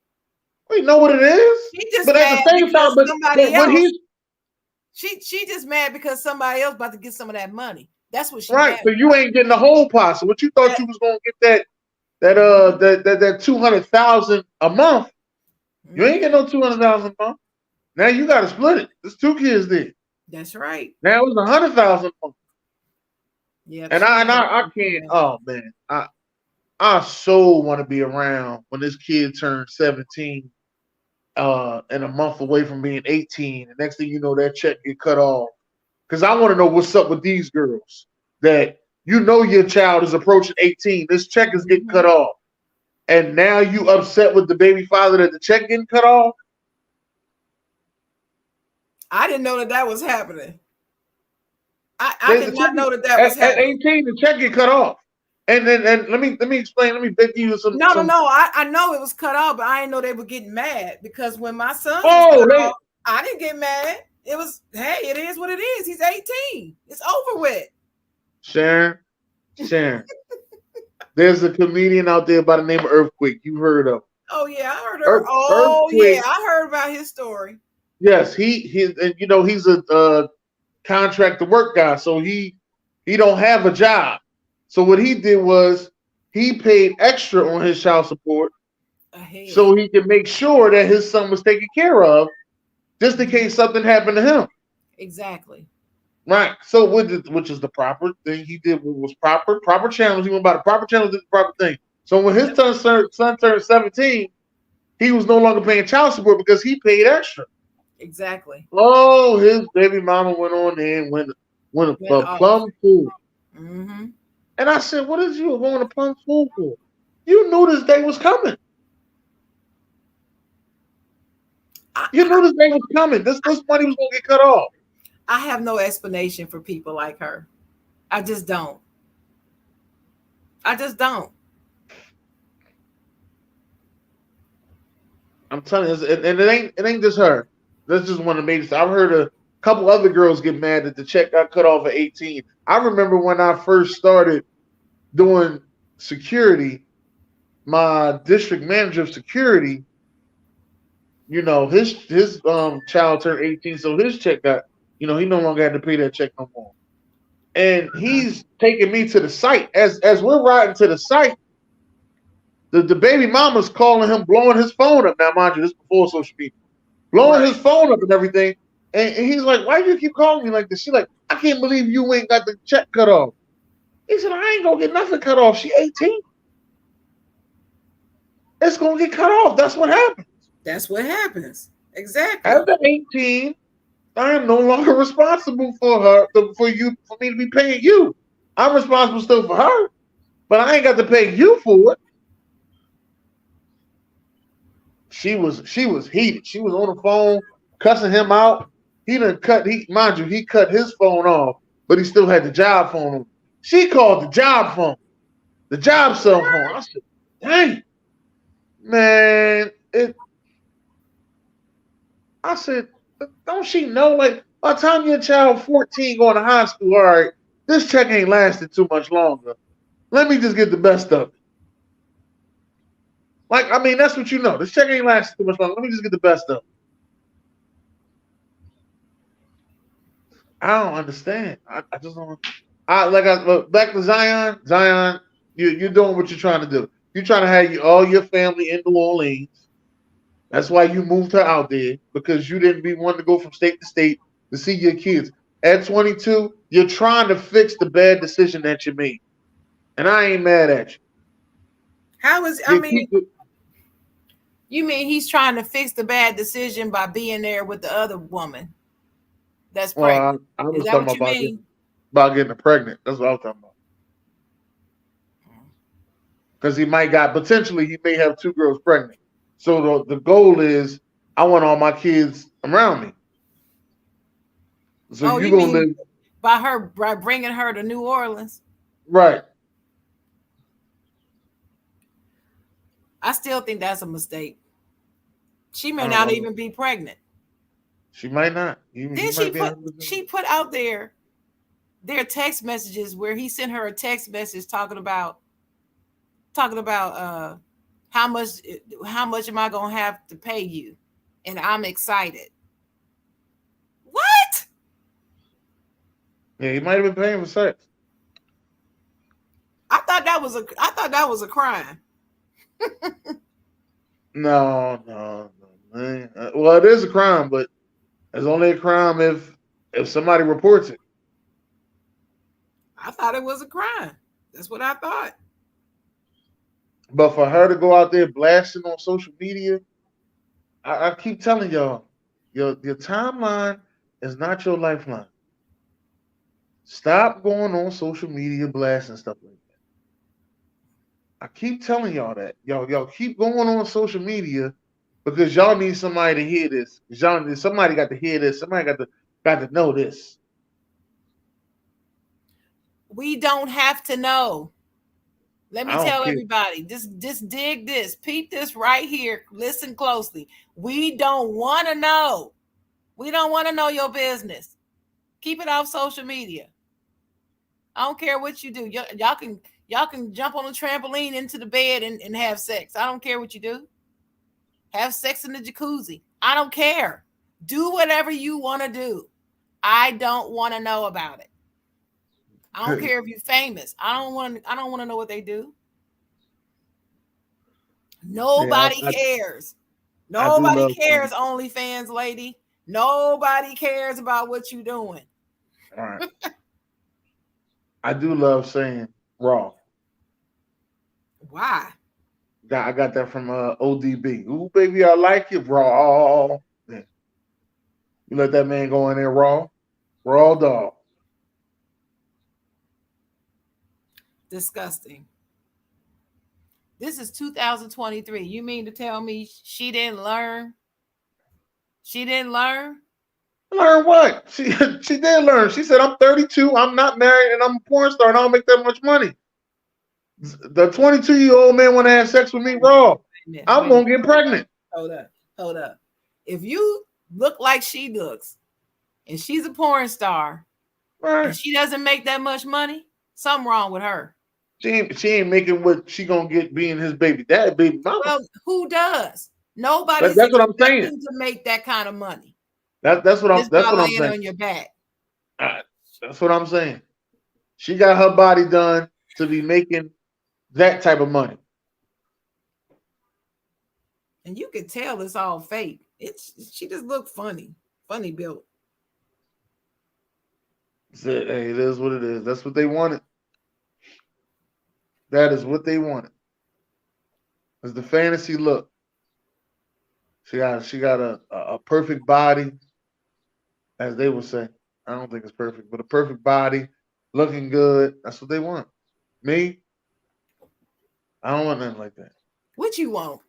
We know what it is. She just but at the same time, somebody else. When he's she just mad because somebody else about to get some of that money. That's what she right. So about. you ain't getting the whole pot. So what you thought you was gonna get that 200,000 a month? You ain't getting no 200,000 a month. Now you got to split it. There's 2 kids there. That's right. Now it's 100,000 a month. Yeah. And I can't. Oh man, I so want to be around when this kid turns 17, and a month away from being 18. And next thing you know, that check get cut off. Because I want to know what's up with these girls. That your child is approaching 18. This check is getting cut off. And now you upset with the baby father that the check getting cut off? I didn't know that was happening. I did not know that was happening. At 18, the check get cut off. And let me explain. Let me give you some. No. I know it was cut off, but I didn't know they were getting mad because when my son off, I didn't get mad. It was, hey, it is what it is. He's 18. It's over with. Sharon. There's a comedian out there by the name of Earthquake. You heard of? Oh yeah, I heard her. Earthquake. Yeah, I heard about his story. Yes, he's a contract to work guy, so he don't have a job. So what he did was he paid extra on his child support so he can make sure that his son was taken care of, just in case something happened to him. Exactly. Right. So which is the proper thing he did was proper channels. He went by the proper channels, did the proper thing. So when his son turned 17, he was no longer paying child support because he paid extra. Exactly. Oh, his baby mama went on there and went a plum fool. Mm-hmm. And I said, what is you going to plum fool for? You knew this day was coming. You knew this day was coming. This money was going to get cut off. I have no explanation for people like her. I just don't. I'm telling you, and it ain't just her. That's just one of the major. I've heard a couple other girls get mad that the check got cut off at 18. I remember when I first started doing security, my district manager of security, his child turned 18, so his check got, he no longer had to pay that check no more. And he's taking me to the site. As we're riding to the site, the baby mama's calling him, blowing his phone up. Now, mind you, this is before social media. Blowing his phone up and everything. And he's like, why do you keep calling me like this? She's like, I can't believe you ain't got the check cut off. He said, I ain't gonna get nothing cut off. She 18. It's gonna get cut off. That's what happened. That's what happens. Exactly. After 18, I am no longer responsible for her, for you, for me to be paying you. I'm responsible still for her, but I ain't got to pay you for it. She was heated. She was on the phone cussing him out. He done cut mind you, he cut his phone off, but he still had the job phone on. She called the job phone, the job cell phone. I said, dang, man, I said, don't she know? Like, by the time your child 14 going to high school, all right, this check ain't lasting too much longer. Let me just get the best of it. Like, I mean, that's what you know. This check ain't lasting too much longer. Let me just get the best of it. I don't understand. I just don't. Back to Zion. Zion, you're doing what you're trying to do. You're trying to have all your family in New Orleans. That's why you moved her out there, because you didn't be wanting to go from state to state to see your kids. At 22, you're trying to fix the bad decision that you made, and I ain't mad at you. How is I You mean, keep it. you mean he's trying to fix the bad decision by being there with the other woman that's Well, pregnant? I Is was that talking what you about mean? getting her pregnant. That's what I was talking about. Because potentially he may have two girls pregnant. So the goal is, I want all my kids around me. So Oh, you you gonna mean live by bringing her to New Orleans? right. I still think that's a mistake. She I may don't not know. even be pregnant. She might not. He Then might be 100%. she put out their text messages where he sent her a text message talking about how much how much am I gonna have to pay you, and I'm excited. What? Yeah, he might have been paying for sex. I thought that was a crime. No, no, no. Man. Well, it is a crime, but it's only a crime if somebody reports it. I thought it was a crime. That's what I thought. But for her to go out there blasting on social media, I keep telling y'all, your timeline is not your lifeline. Stop going on social media blasting stuff like that. I keep telling y'all that. Y'all keep going on social media because y'all need somebody to hear this. Somebody got to hear this. Somebody got to know this. We don't have to know. Let me I don't tell care. everybody. Just dig this. Peep this right here. Listen closely. We don't want to know. We don't want to know your business. Keep it off social media. I don't care what you do. Y'all can jump on a trampoline into the bed and have sex. I don't care what you do. Have sex in the jacuzzi. I don't care. Do whatever you want to do. I don't want to know about it. I don't care if you're famous. I don't want to know what they do. Yeah, Nobody cares. I do Nobody love cares, saying. OnlyFans lady. Nobody cares about what you're doing. All right. I do love saying raw. Why? I got that from ODB. Ooh, baby, I like it raw. Yeah. You let that man go in there raw dog. Disgusting. This is 2023. You mean to tell me she didn't learn? She didn't learn? Learn what? She did learn. She said, I'm 32, I'm not married, and I'm a porn star, and I don't make that much money. The 22-year-old man want to have sex with me raw. Wait a minute. I'm Wait a gonna minute. get pregnant. Hold up. Hold up. If you look like she looks and she's a porn star and Right? she doesn't make that much money, something wrong with her. She ain't making what she gonna get being his baby dad, baby mama. Well, who does? Nobody's That's what I'm saying. expecting to make that kind of money That's what I'm just that's by what I'm laying saying. on your back. Uh, That's what I'm saying. She got her body done to be making that type of money. And you can tell it's all fake. She just looked funny built. So, hey, it is what it is. That's what they wanted. That is what they wanted. It's the fantasy look. She got a perfect body, as they would say. I don't think it's perfect, but a perfect body, looking good. That's what they want. Me, I don't want nothing like that. What you want?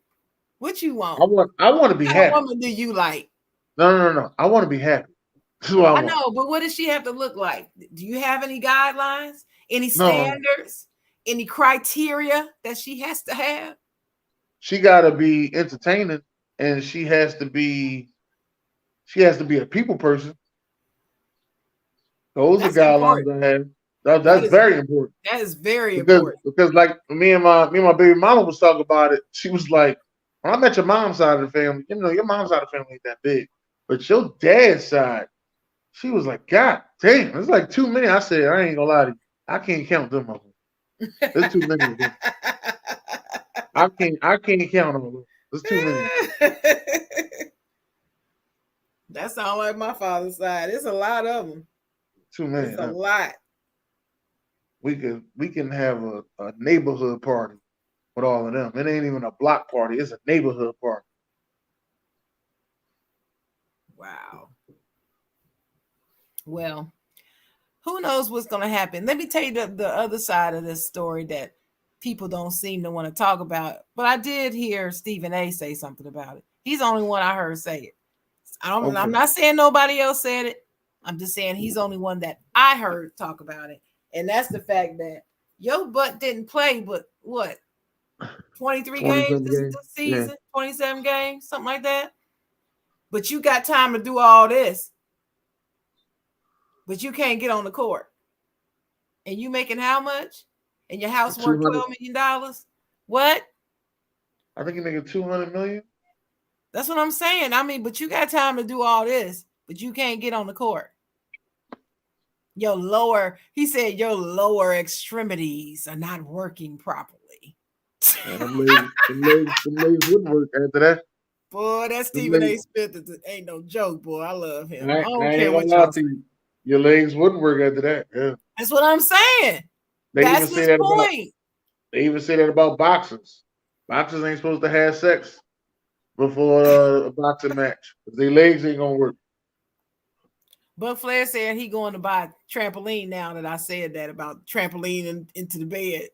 What you I want? want I want to be What kind of happy. woman do you like? No. I want to be happy. This is what I I want. know, but what does she have to look like? Do you have any guidelines, any No, standards, any criteria that she has to have? she got to be entertaining, and she has to be a people person. Those are That's guidelines important. I have. That, That that's is very important that is very because important. because like me and my baby mama was talking about it. She was like, when I met your mom's side of the family, your mom's side of the family ain't that big, but your dad's side, she was like, God damn, it's like too many. I said, I ain't gonna lie to you, I can't count them of them. There's too many of them. I can't count them of them. There's too many. That sounds like my father's side. It's a lot of them. Too many It's of a them. lot. We can have a neighborhood party with all of them. It ain't even a block party. It's a neighborhood party. Wow. Well, who knows what's going to happen? Let me tell you the other side of this story that people don't seem to want to talk about. But I did hear Stephen A say something about it. He's the only one I heard say it. I'm Okay. not saying nobody else said it. I'm just saying he's the only one that I heard talk about it. And that's the fact that your butt didn't play, but what, 23 games 27 this games. Yeah. season, 27 games, something like that. But you got time to do all this, but you can't get on the court. And you making how much? And your house worth 200. $12 million? What? I think he making 200 million. That's what I'm saying. I mean, but you got time to do all this, but you can't get on the court. He said your lower extremities are not working properly. Man, them legs wouldn't work after that. Boy, that Them Stephen legs, A. Smith ain't no joke, boy. I love him. I I don't ain't care gonna what lie y'all to say. you. Your legs wouldn't work after that. Yeah. That's what I'm saying. They even That's say his that about point. they even say that about boxers. Boxers ain't supposed to have sex before a boxing match. 'Cause their legs ain't gonna work. Buck Flair said he going to buy trampoline now that I said that about trampoline into the bed.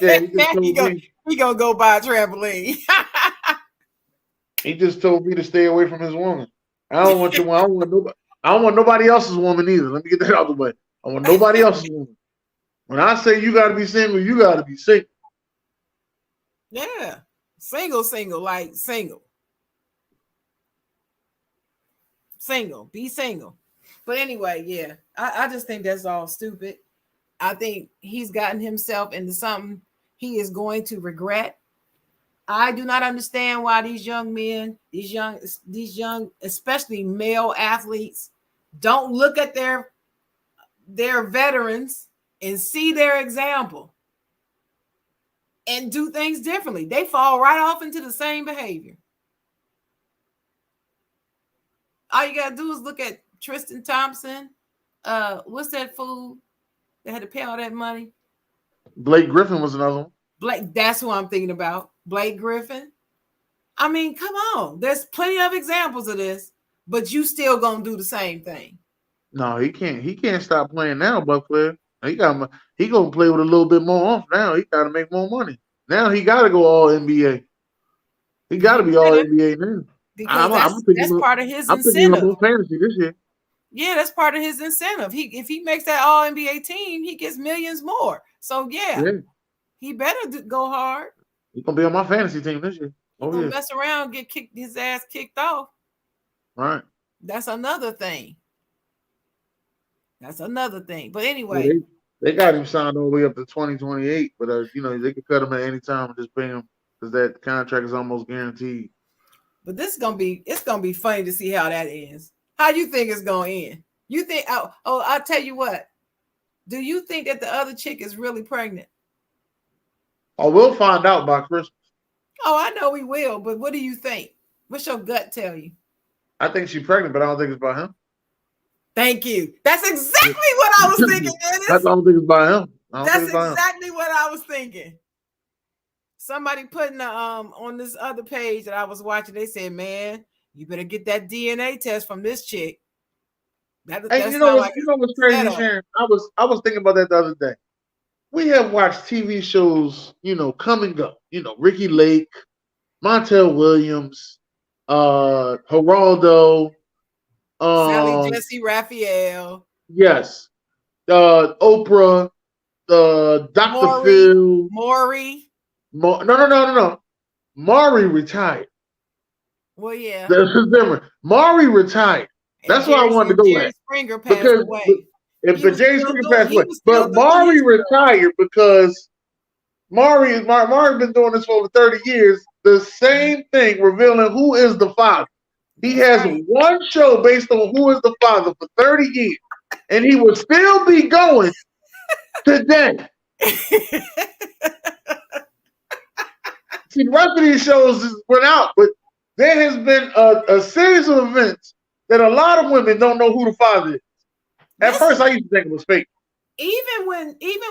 Yeah, he just he told go me. he gonna go buy a trampoline. He just told me to stay away from his woman. I don't want your. I don't want nobody. I don't want nobody else's woman either. Let me get that out of the way. I want nobody else's woman. When I say you got to be single, you got to be single. Yeah. Single, like single. Single. Be single. But anyway, yeah. I just think that's all stupid. I think he's gotten himself into something he is going to regret. I do not understand why these young men, these young, especially male athletes, don't look at their veterans and see their example and do things differently. They fall right off into the same behavior. All you gotta do is look at Tristan Thompson. What's that fool that had to pay all that money? Blake Griffin was another one. Blake, that's who I'm thinking about. Blake Griffin. I mean, come on. There's plenty of examples of this, but you still gonna do the same thing. No, he can't. He can't stop playing now, Buck Flair. He gonna play with a little bit more off now. He got to make more money. Now he got to go all NBA. He got to He be all better, NBA now. because I'm that's picking him. part of his I'm picking him incentive. on fantasy this year. Yeah, that's part of his incentive. If he makes that all NBA team, he gets millions more. So yeah, Yeah, he better go hard. he's gonna be on my fantasy team this year. He Oh gonna yeah, mess around, get his ass kicked off. right. That's another thing. That's another thing. But Yeah, anyway, they got him signed all the way up to 2028, but they could cut him at any time and just pay him because that contract is almost guaranteed. but it's gonna be funny to see how that ends. How you think it's gonna end? You think? I'll tell you what. Do you think that the other chick is really pregnant? Oh, we'll find out by Christmas. Oh, I know we will. But what do you think? What's your gut tell you? I think she's pregnant, but I don't think it's by him. Thank you. That's exactly what I was thinking, I Dennis. don't think it's by him. I don't think That's it's about him. exactly what I was thinking. Somebody putting the on this other page that I was watching, they said, "Man, you better get that DNA test from this chick." And That sounds like you know what's a crazy, setup. Sharon? I was thinking about that the other day. We have watched TV shows, come and go. Ricky Lake, Montel Williams, Geraldo, Sally um, Jesse Raphael, yes, Oprah, Dr. Maury, Phil. Maury. No, no, no, no, no. Maury retired. Well, yeah. That's different. Maury retired. And That's why I wanted to go Jerry at Springer passed because away. if He but was James still Springer doing. passed He away, was still but doing Maury his show. retired because Maury been doing this for over 30 years. The same thing, revealing who is the father. He That's has right. one show based on who is the father for 30 years, and he will still be going today. See, the rest of these shows went out, but there has been a series of events that a lot of women don't know who the father is. At first, I Listen, used to think it was fake. even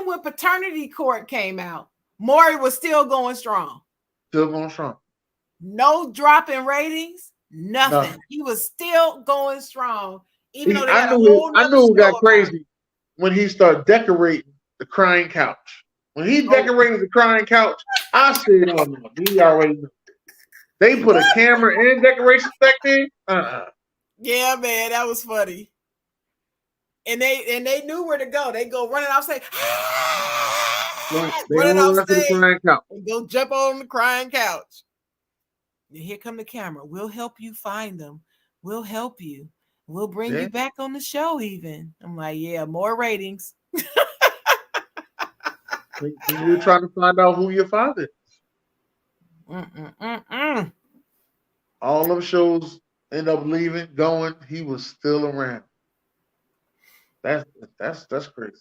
when Paternity Court came out, Maury was still going strong. Still going strong. No drop in ratings, nothing. Nothing. He was still going strong, even though they I had a knew whole nother it show got about it. crazy when he started decorating the crying couch. When he Oh, decorated the crying couch, I said, "Oh no, he already knew." They put a camera and decorations back then. yeah, man, that was funny. And they knew where to go. They go running off stage, They running all off went to the stage, crying couch. and go jump on the crying couch. And here come the camera. We'll help you find them. We'll help you. We'll bring Yeah, you back on the show. Even I'm like, yeah, more ratings. when you're trying to find out who your father is. Mm-mm-mm-mm. All them shows end up leaving, going. He was still around. That's that's crazy.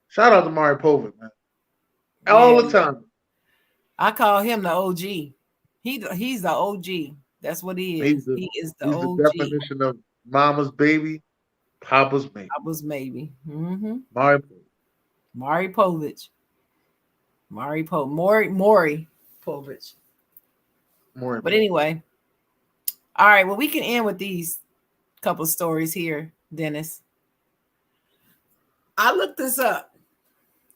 Shout out to Mari Povich, man. Yeah, All the time. I call him the OG. He's the OG. That's what he He's is. the He is the he's the OG. definition of mama's baby, papa's baby. I was maybe. Mm-hmm. Mari Povich. Mari Povich. Maury Povich. More But important. anyway, all right. Well, we can end with these couple stories here, Dennis. I looked this up.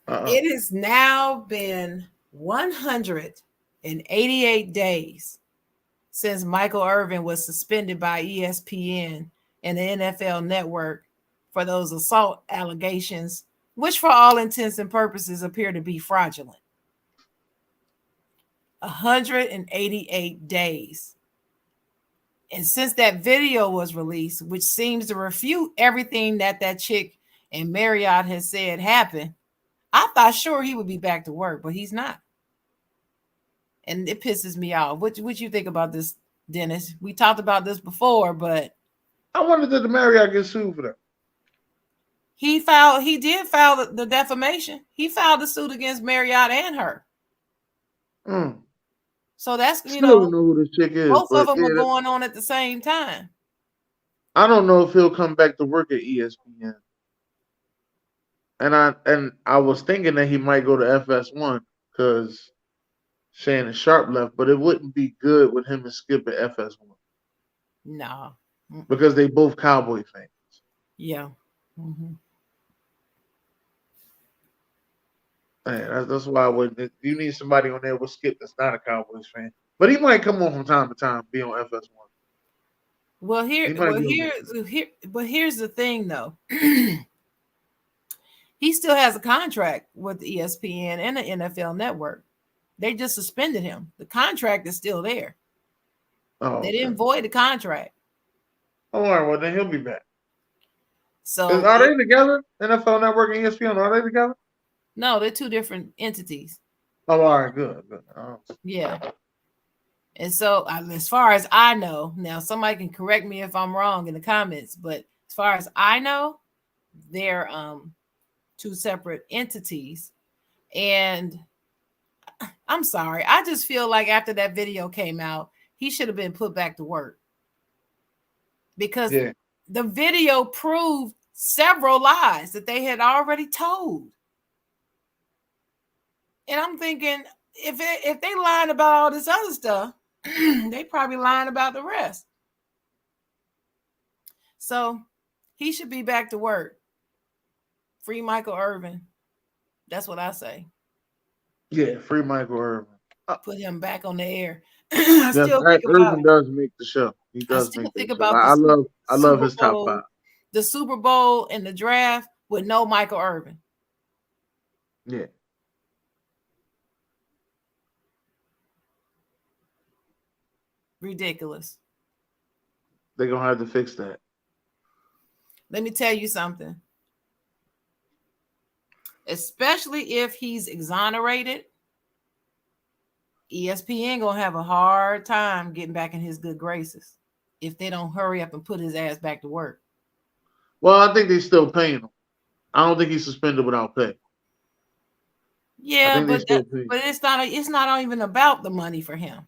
Uh-uh. It has now been 188 days since Michael Irvin was suspended by ESPN and the NFL network for those assault allegations, which for all intents and purposes appear to be fraudulent. 188 days. And since that video was released, which seems to refute everything that chick and Marriott has said happened, I thought sure he would be back to work, but he's not. And it pisses me off. What you think about this, Dennis? We talked about this before, but I wonder did the Marriott get sued for that? he did file the defamation. He filed the suit against Marriott and her. Mm. So that's Still don't know who this chick is, both of but them yeah, are going on at the same time. I don't know if he'll come back to work at ESPN. And I was thinking that he might go to FS1 because Shannon Sharp left, but it wouldn't be good with him and Skip at FS1 No. because they both Cowboy fans. Yeah. Mm-hmm. Man, that's why I wouldn't. You need somebody on there with Skip that's not a Cowboys fan, but he might come on from time to time, be on FS1. Well, He might be on here's the thing though. He still has a contract with ESPN and the NFL network. They just suspended him. The contract is still there. Oh, They didn't void the contract. all right, well then he'll be back. So Are they together? NFL Network and ESPN, are they together? no, they're two different entities. Oh, all right, good. Yeah. And so as far as I know, now somebody can correct me if I'm wrong in the comments, but as far as I know, they're two separate entities. And I'm sorry, I just feel like after that video came out, he should have been put back to work because the video proved several lies that they had already told. And I'm thinking, if they lying about all this other stuff, they probably lying about the rest. So he should be back to work. Free Michael Irvin. That's what I say. Yeah, free Michael Irvin. Put him back on the air. I Yes, still think about Irvin does make the show. He I does still make think that show. about I love Super his top five. Bowl, the Super Bowl and the draft with no Michael Irvin. Yeah. Ridiculous. They're gonna have to fix that. Let me tell you something. Especially if he's exonerated, ESPN gonna have a hard time getting back in his good graces if they don't hurry up and put his ass back to work. Well, I think they still paying him. I don't think he's suspended without pay. I Yeah, think they still pay. but it's not even about the money for him.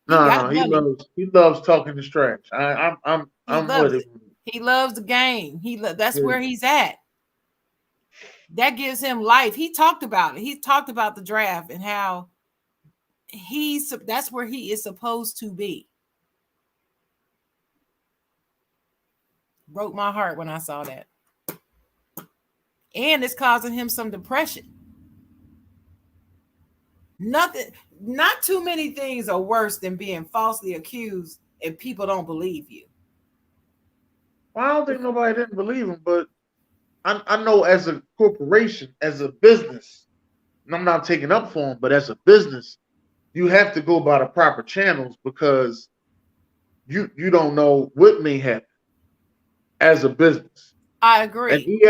He No, got no, money. he loves talking this trash. He I'm with loves it. it. He loves the game. That's Yeah. where he's at. That gives him life. He talked about it. He talked about the draft and how that's where he is supposed to be. Broke my heart when I saw that. And it's causing him some depression. Nothing, not too many things are worse than being falsely accused and people don't believe you. Well, I don't think nobody didn't believe him, but I know as a corporation, as a business, and I'm not taking up for him, but as a business, you have to go by the proper channels because you don't know what may happen as a business. I And agree.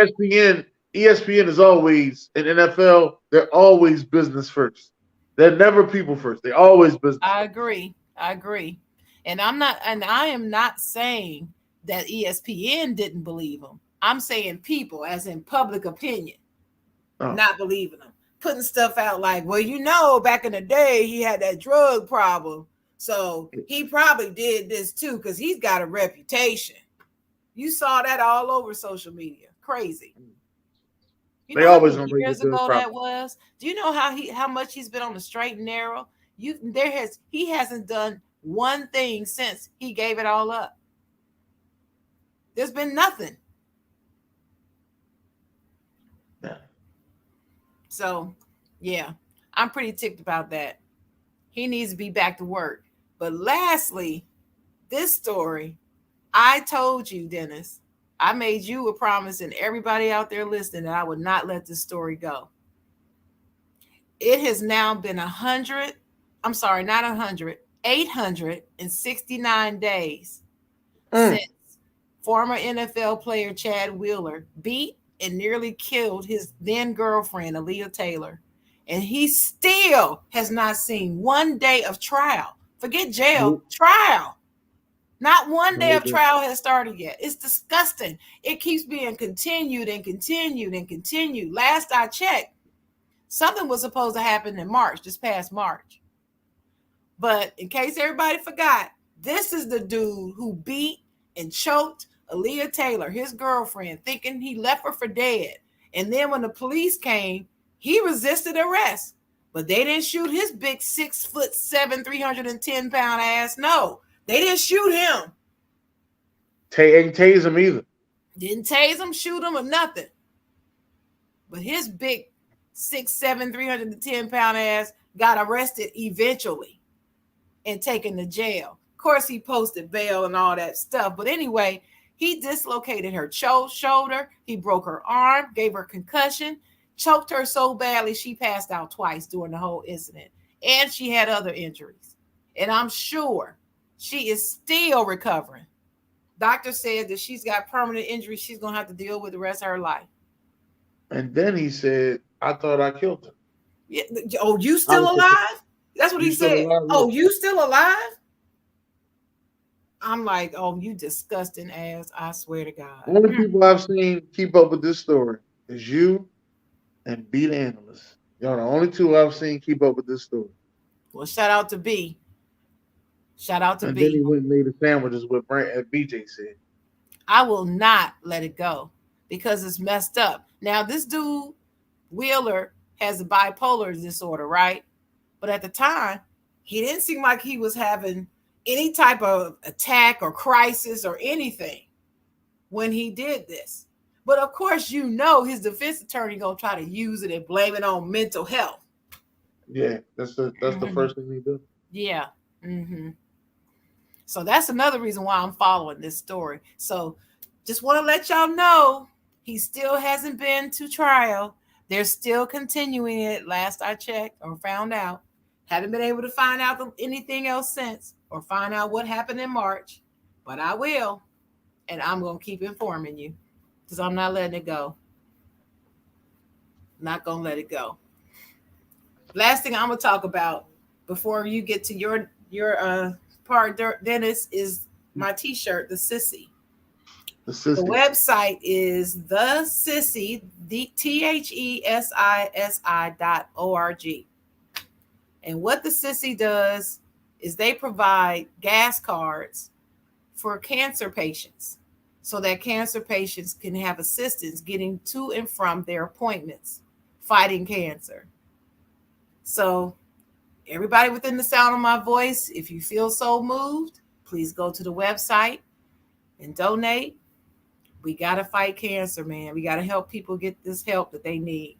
ESPN is always in NFL. They're always business first. They're never people first. They're always business I first. agree. I agree. And I am not saying that ESPN didn't believe him. I'm saying people, as in public opinion, Oh, not believing him. Putting stuff out like, well, back in the day, he had that drug problem. So he probably did this too, because he's got a reputation. You saw that all over social media. Crazy. You they know how always many gonna make a years good ago that problem. was? Do you know how much he's been on the straight and narrow? He hasn't done one thing since he gave it all up. There's been nothing. Yeah. So yeah, I'm pretty ticked about that. He needs to be back to work. But lastly, this story, I told you, Dennis, I made you a promise and everybody out there listening that I would not let this story go. It has now been 100, I'm sorry, not 100, 869 days Mm. since former NFL player Chad Wheeler beat and nearly killed his then girlfriend, Aaliyah Taylor. And he still has not seen one day of trial. Forget jail, Nope. trial. Not one day No, of trial has started yet. It's disgusting. It keeps being continued and continued and continued. Last I checked, something was supposed to happen in March, this past March. But in case everybody forgot, this is the dude who beat and choked Aaliyah Taylor, his girlfriend, thinking he left her for dead. And then when the police came, he resisted arrest. But they didn't shoot his big 6'7", 310-pound ass. No, they didn't shoot him. ain't tase him either. Didn't tase him, shoot him, or nothing. But his big 6'7", 310-pound ass got arrested eventually and taken to jail. Of course, he posted bail and all that stuff. But anyway, he dislocated her shoulder. He broke her arm, gave her concussion, choked her so badly she passed out twice during the whole incident. And she had other injuries. And I'm sure she is still recovering. Doctor said that she's got permanent injuries she's going to have to deal with the rest of her life. And then he said, "I thought I killed her." Yeah. Oh, you I still was alive? That's what you he still said. alive? Oh, you still alive? I'm like, oh, you disgusting ass. I swear to God. Only people I've seen keep up with this story is you and Beat Analyst. Y'all the only two I've seen keep up with this story. Well, shout out to B. Shout out to And then B. he went and made the sandwiches with Brent and BJ said. I will not let it go. because it's messed up. Now, this dude, Wheeler, has a bipolar disorder, right? But at the time, he didn't seem like he was having any type of attack or crisis or anything when he did this. But of course, his defense attorney gonna try to use it and blame it on mental health. Yeah, that's the Mm-hmm. first thing he do. Yeah. Mm-hmm. So that's another reason why I'm following this story. So just want to let y'all know he still hasn't been to trial. They're still continuing it. Last I checked or found out, haven't been able to find out anything else since or find out what happened in March. But I will, and I'm gonna keep informing you because I'm not letting it go. Not gonna let it go. Last thing I'm gonna talk about before you get to your part, Dennis, is my T-shirt, the Sissy. The The sissy. website is the Sissy, the THESISI.org. And what the Sissy does is they provide gas cards for cancer patients so that cancer patients can have assistance getting to and from their appointments fighting cancer. So, everybody within the sound of my voice, if you feel so moved, please go to the website and donate. We got to fight cancer, man. We got to help people get this help that they need.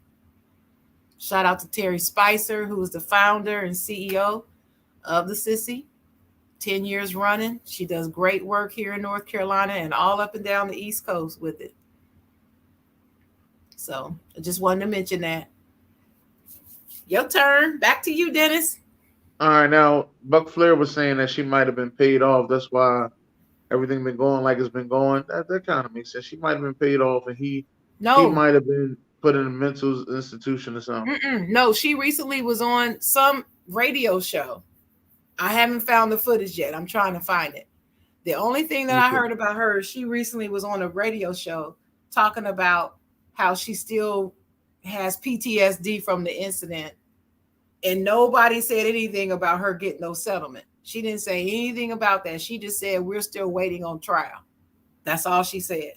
Shout out to Terry Spicer, who is the founder and CEO of the Sissy. 10 years running. She does great work here in North Carolina and all up and down the East Coast with it. So I just wanted to mention that. Your turn. Back to you, Dennis. All right, now Buck Flair was saying that she might have been paid off. That's why everything been going like it's been going. That kind of makes sense. She might have been paid off, and he No, might have been put in a mental institution or something. no, she recently was on some radio show. I haven't found the footage yet. I'm trying to find it. The only thing that I Okay. heard about her is she recently was on a radio show talking about how she still has PTSD from the incident, and nobody said anything about her getting no settlement. She didn't say anything about that. She just said we're still waiting on trial. That's all she said.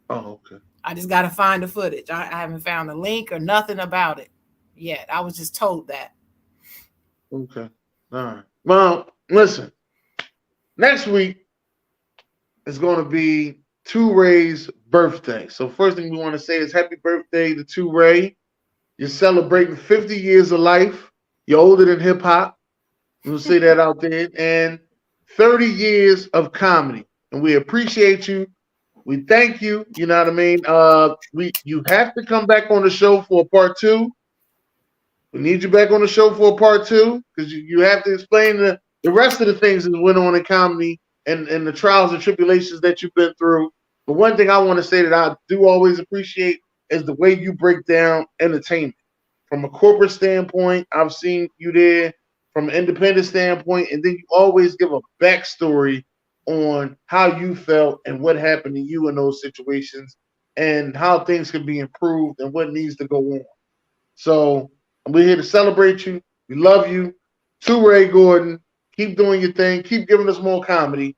Oh, okay. I just got to find the footage. I haven't found a link or nothing about it yet. I was just told that. Okay. All right. Well, listen. Next week is going to be Two Ray's birthday. So first thing we want to say is happy birthday to Two Ray. You're celebrating 50 years of life. You're older than hip hop. We'll say that out there. And 30 years of comedy. And we appreciate you. We thank you. You know what I mean? You have to come back on the show for a part two. We need you back on the show for a part two because you have to explain the rest of the things that went on in comedy and the trials and tribulations that you've been through. But one thing I want to say that I do always appreciate is the way you break down entertainment. From a corporate standpoint, I've seen you there. From an independent standpoint, and then you always give a backstory on how you felt and what happened to you in those situations and how things can be improved and what needs to go on. So we're here to celebrate you. We love you. To Ray Gordon, keep doing your thing. Keep giving us more comedy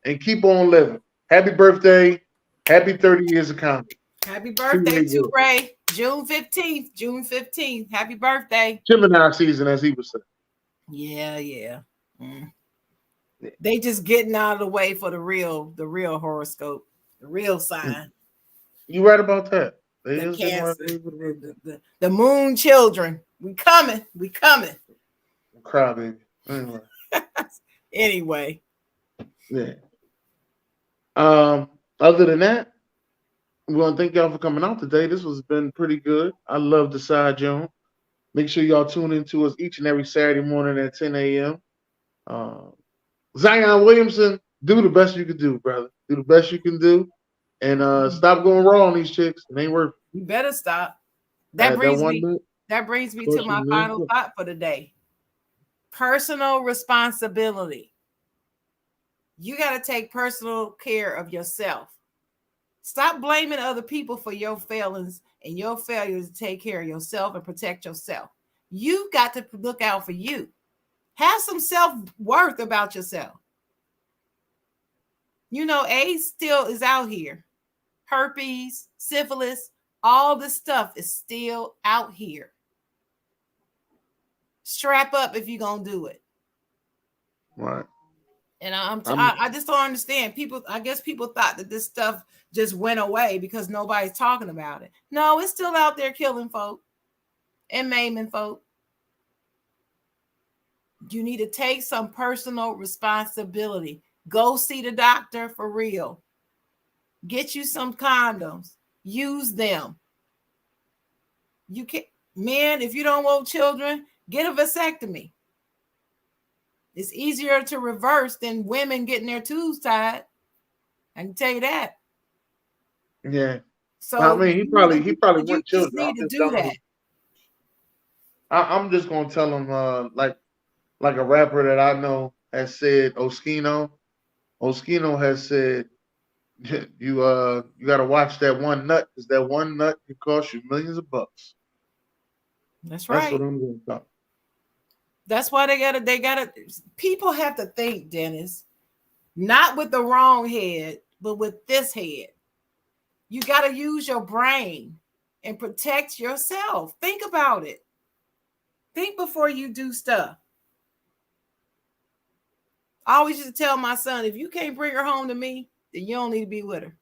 and keep on living. Happy birthday. Happy 30 years of comedy. Happy To birthday Ray to Gordon. Ray. June 15th. June 15th. Happy birthday. Gemini season, as he would say. Yeah, yeah. Mm. Yeah. They just getting out of the way for the real horoscope, the real sign, You right about that. They the is getting right Cancer, away with the the moon children. We coming. We coming. cry, baby. Anyway. Anyway, Yeah. Other than that, we want to thank y'all for coming out today. This has been pretty good. I love the Side Jawn. Make sure y'all tune in to us each and every Saturday morning at 10 a.m. Uh, Zion Williamson, do the best you can do, brother. Do the best you can do. And stop going raw on these chicks. It ain't worth you better stop. That that. That brings one me. minute. That brings me to Coach, my final thought for the day. Personal responsibility. You got to take personal care of yourself. Stop blaming other people for your failings and your failures to take care of yourself and protect yourself. You got to look out for you. Have some self-worth about yourself. You know, A still is out here. herpes, syphilis, all this stuff is still out here. Strap up if you're gonna do it. Right. And I just don't understand. People, I guess people thought that this stuff just went away because nobody's talking about it. No, it's still out there killing folk and maiming folk. You need to take some personal responsibility. Go see the doctor for real. Get you some condoms. Use them. You can't, men, if you don't want children, get a vasectomy. It's easier to reverse than women getting their tubes tied. I can tell you that. Yeah. So I mean, he probably you want just children. need to do that. I'm just gonna tell him like a rapper that I know has said, Oskino has said, you got to watch that one nut, because that one nut can cost you millions of bucks. That's right. That's what I'm going to talk. That's why they gotta people have to think, Dennis, not with the wrong head, but with this head. You got to use your brain and protect yourself. Think about it. Think before you do stuff. I always used to tell my son, if you can't bring her home to me, then you don't need to be with her.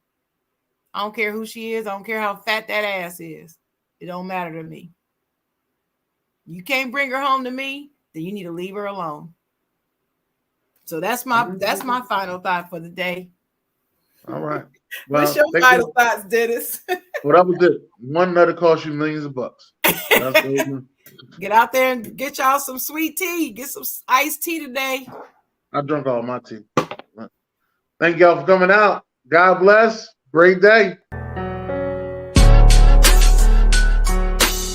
I don't care who she is. I don't care how fat that ass is. It don't matter to me. You can't bring her home to me, then you need to leave her alone. So that's my final thought for the day. All right. Well, what's your final thoughts, Dennis? Well, that was it. One nut cost you millions of bucks. Get out there and get y'all some sweet tea. Get some iced tea today. I drank all my tea. Thank y'all for coming out. God bless. Great day.